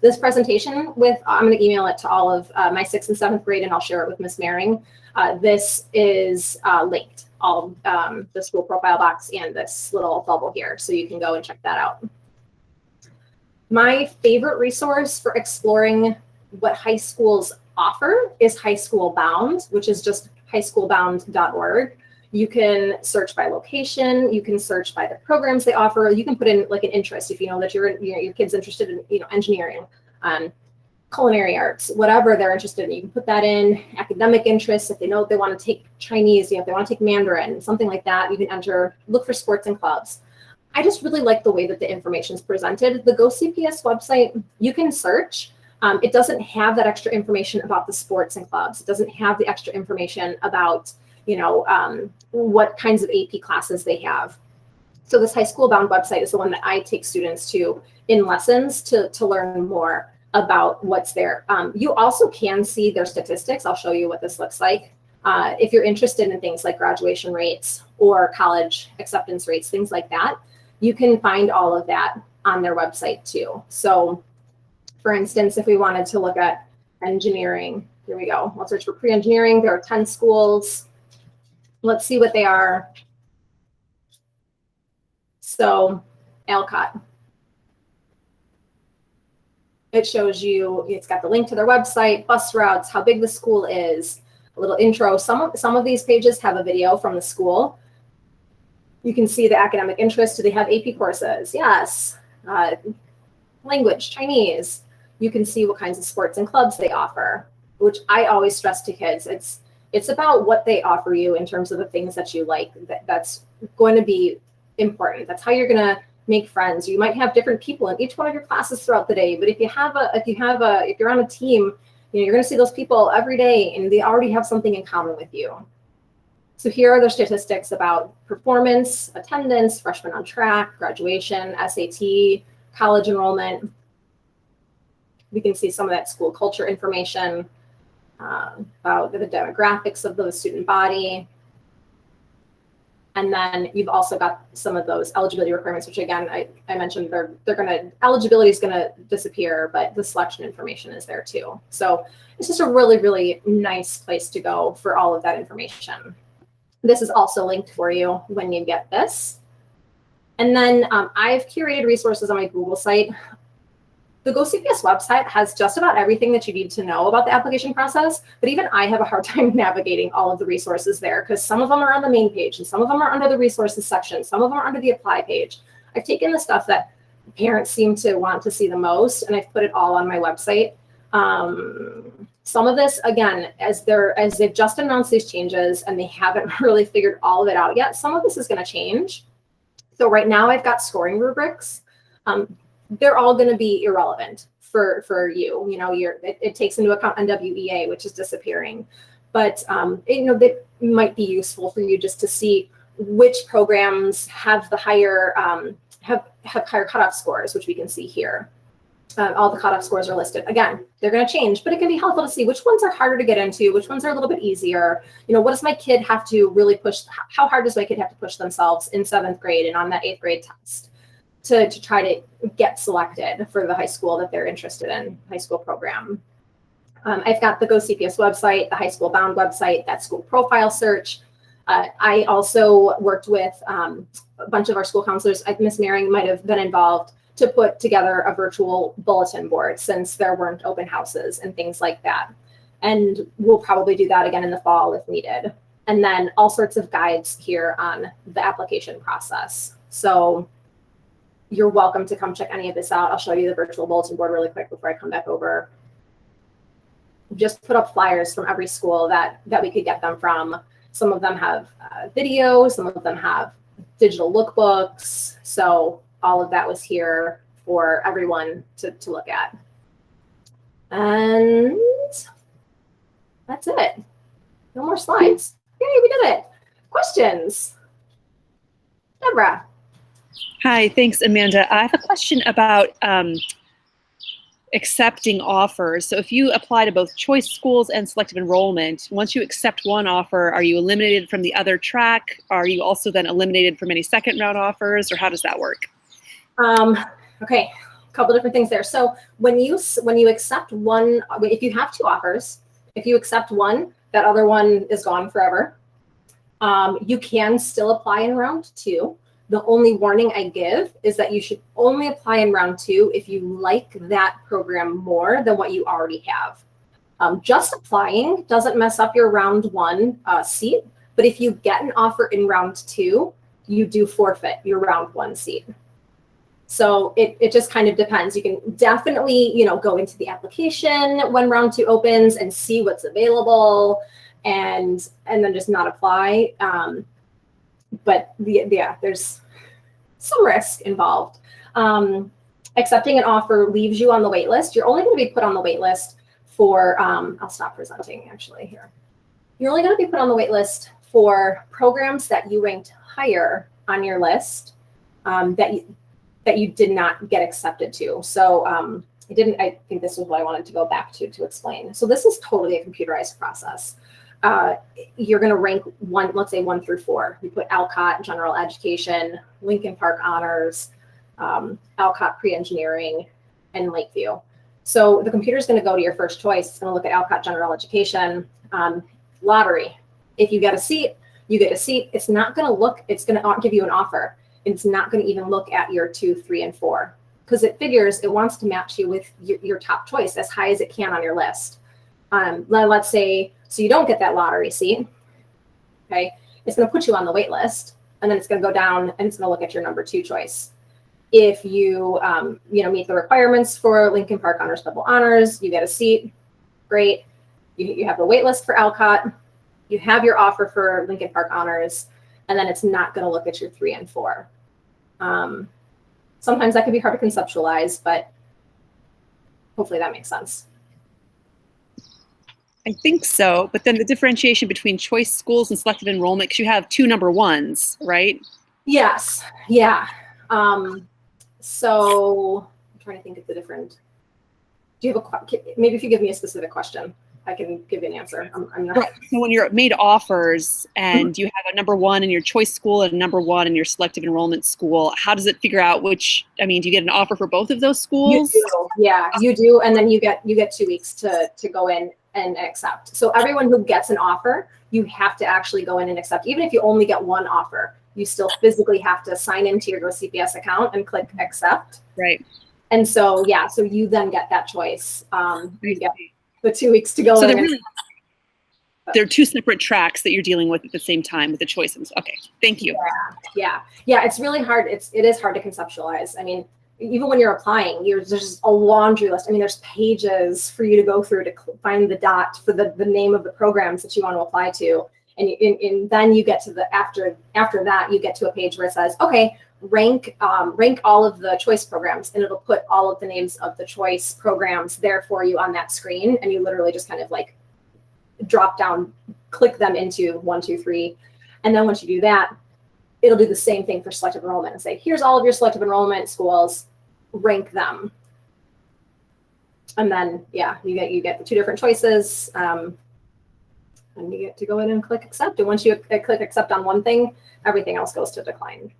this presentation with, I'm going to email it to all of my 6th and 7th grade, and I'll share it with Ms. Maring. This is linked, all the school profile box and this little bubble here, so you can go and check that out. My favorite resource for exploring what high schools offer is High School Bound, which is just highschoolbound.org. You can search by location. You can search by the programs they offer. You can put in like an interest if you know that your kid's interested in engineering, culinary arts, whatever they're interested in. You can put that in. Academic interests, if they know they want to take Chinese, if they want to take Mandarin, something like that. You can enter. Look for sports and clubs. I just really like the way that the information is presented. The Go CPS website, you can search. It doesn't have that extra information about the sports and clubs. It doesn't have the extra information about, what kinds of AP classes they have. So this high school bound website is the one that I take students to in lessons to learn more about what's there. You also can see their statistics. I'll show you what this looks like. If you're interested in things like graduation rates or college acceptance rates, things like that, you can find all of that on their website too. So for instance, if we wanted to look at engineering, here we go. We'll search for pre-engineering. There are 10 schools. Let's see what they are. So Alcott. It shows you, it's got the link to their website, bus routes, how big the school is, a little intro. Some of these pages have a video from the school. You can see the academic interest. Do they have AP courses? Yes. Language, Chinese. You can see what kinds of sports and clubs they offer, which I always stress to kids. It's about what they offer you in terms of the things that you like. That's going to be important. That's how you're going to make friends. You might have different people in each one of your classes throughout the day, but if you're on a team, you're going to see those people every day, and they already have something in common with you. So here are the statistics about performance, attendance, freshmen on track, graduation, SAT, college enrollment. We can see some of that school culture information about the demographics of the student body. And then you've also got some of those eligibility requirements, which again, I mentioned eligibility is gonna disappear, but the selection information is there too. So it's just a really, really nice place to go for all of that information. This is also linked for you when you get this. And then I've curated resources on my Google site. The Go CPS website has just about everything that you need to know about the application process, but even I have a hard time navigating all of the resources there because some of them are on the main page and some of them are under the resources section. Some of them are under the apply page. I've taken the stuff that parents seem to want to see the most and I've put it all on my website. Some of this, again, as they've just announced these changes and they haven't really figured all of it out yet, some of this is going to change. So right now I've got scoring rubrics. They're all going to be irrelevant for you. It takes into account NWEA, which is disappearing. But they might be useful for you just to see which programs have the higher higher cutoff scores, which we can see here. All the cutoff scores are listed. Again, they're going to change, but it can be helpful to see which ones are harder to get into, which ones are a little bit easier. What does my kid have to really push? How hard does my kid have to push themselves in 7th grade and on that 8th grade test to try to get selected for the high school that they're interested in, high school program? I've got the Go CPS website, the high school bound website, that school profile search. I also worked with a bunch of our school counselors. Miss Maring might have been involved to put together a virtual bulletin board since there weren't open houses and things like that. And we'll probably do that again in the fall if needed. And then all sorts of guides here on the application process. So you're welcome to come check any of this out. I'll show you the virtual bulletin board really quick before I come back over. Just put up flyers from every school that we could get them from. Some of them have video, some of them have digital lookbooks. So all of that was here for everyone to look at. And that's it. No more slides. Yay, we did it. Questions? Deborah. Hi, thanks, Amanda. I have a question about accepting offers. So if you apply to both choice schools and selective enrollment, once you accept one offer, are you eliminated from the other track? Are you also then eliminated from any second round offers, or how does that work? Okay, a couple different things there. So when you accept one, if you have 2 offers, if you accept one, that other one is gone forever. You can still apply in round 2. The only warning I give is that you should only apply in round 2 if you like that program more than what you already have. Just applying doesn't mess up your round 1 seat, But if you get an offer in round 2, you do forfeit your round 1 seat. So it just kind of depends. You can definitely, you know, go into the application when round 2 opens and see what's available, and then just not apply. But yeah, there's some risk involved. Accepting an offer leaves you on the wait list. You're only going to be put on the wait list for, I'll stop presenting actually here. You're only going to be put on the wait list for programs that you ranked higher on your list, that you did not get accepted to. So I think this is what I wanted to go back to explain. So this is totally a computerized process. You're going to rank let's say 1 through 4. We put Alcott, General Education, Lincoln Park Honors, Alcott Pre-Engineering, and Lakeview. So the computer is going to go to your first choice. It's going to look at Alcott General Education, lottery. If you get a seat, you get a seat. It's not going to look, it's going to give you an offer. It's not going to even look at your 2, 3, and 4, because it figures it wants to match you with your top choice as high as it can on your list. Let's say, so you don't get that lottery seat, okay? It's going to put you on the wait list, and then it's going to go down and it's going to look at your number 2 choice. If you, meet the requirements for Lincoln Park Honors Double Honors, you get a seat, great. You have the wait list for Alcott, you have your offer for Lincoln Park Honors, and then it's not going to look at your 3 and 4. Sometimes that can be hard to conceptualize, but hopefully that makes sense. I think so, but then the differentiation between choice schools and selective enrollment, because you have 2 number 1s, right? Yes, yeah. So I'm trying to think of the different. Do you have maybe if you give me a specific question, I can give you an answer. I'm not. Right. So when you're made offers and you have a number 1 in your choice school and a number 1 in your selective enrollment school, how does it figure out which? I mean, do you get an offer for both of those schools? You do. Yeah, you do, and then you get 2 weeks to go in and accept. So everyone who gets an offer, you have to actually go in and accept. Even if you only get 1 offer, you still physically have to sign into your GoCPS account and click accept. Right. And so, yeah, so you then get that choice. You get the 2 weeks to go so in. They're 2 separate tracks that you're dealing with at the same time with the choices. Okay, thank you. Yeah. It's really hard. It is hard to conceptualize. I mean, even when you're applying, there's just a laundry list. I mean, there's pages for you to go through to find the dot for the name of the programs that you want to apply to. And then you get to after that, you get to a page where it says, okay, rank all of the choice programs, and it'll put all of the names of the choice programs there for you on that screen. And you literally just kind of like drop down, click them into 1, 2, 3. And then once you do that, it'll do the same thing for selective enrollment and say, here's all of your selective enrollment schools, rank them. And then, yeah, you get the 2 different choices. And you get to go in and click accept. And once you click accept on one thing, everything else goes to decline.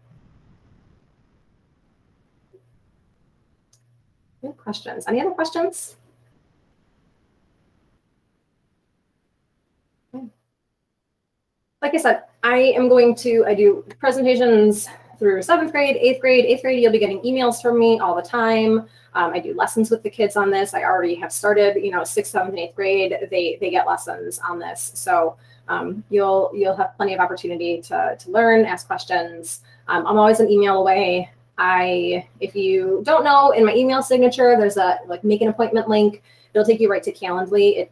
Any questions? Any other questions? Okay. Like I said, I do presentations through 7th grade, 8th grade. 8th grade, you'll be getting emails from me all the time. I do lessons with the kids on this. I already have started, 6th, 7th, and 8th grade. They get lessons on this. So you'll have plenty of opportunity to learn, ask questions. I'm always an email away. If you don't know, in my email signature, there's a make an appointment link. It'll take you right to Calendly.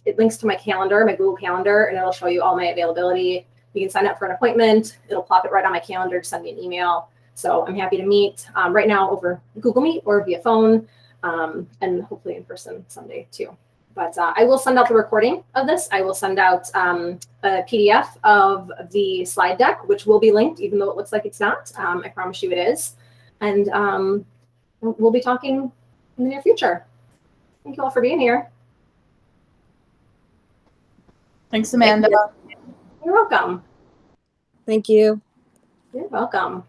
It links to my calendar, my Google Calendar, and it'll show you all my availability. You can sign up for an appointment. It'll plop it right on my calendar to send me an email. So I'm happy to meet right now over Google Meet or via phone, and hopefully in person someday too. But I will send out the recording of this. I will send out a PDF of the slide deck, which will be linked, even though it looks like it's not. I promise you it is. And we'll be talking in the near future. Thank you all for being here. Thanks, Amanda. You're welcome. Thank you. You're welcome.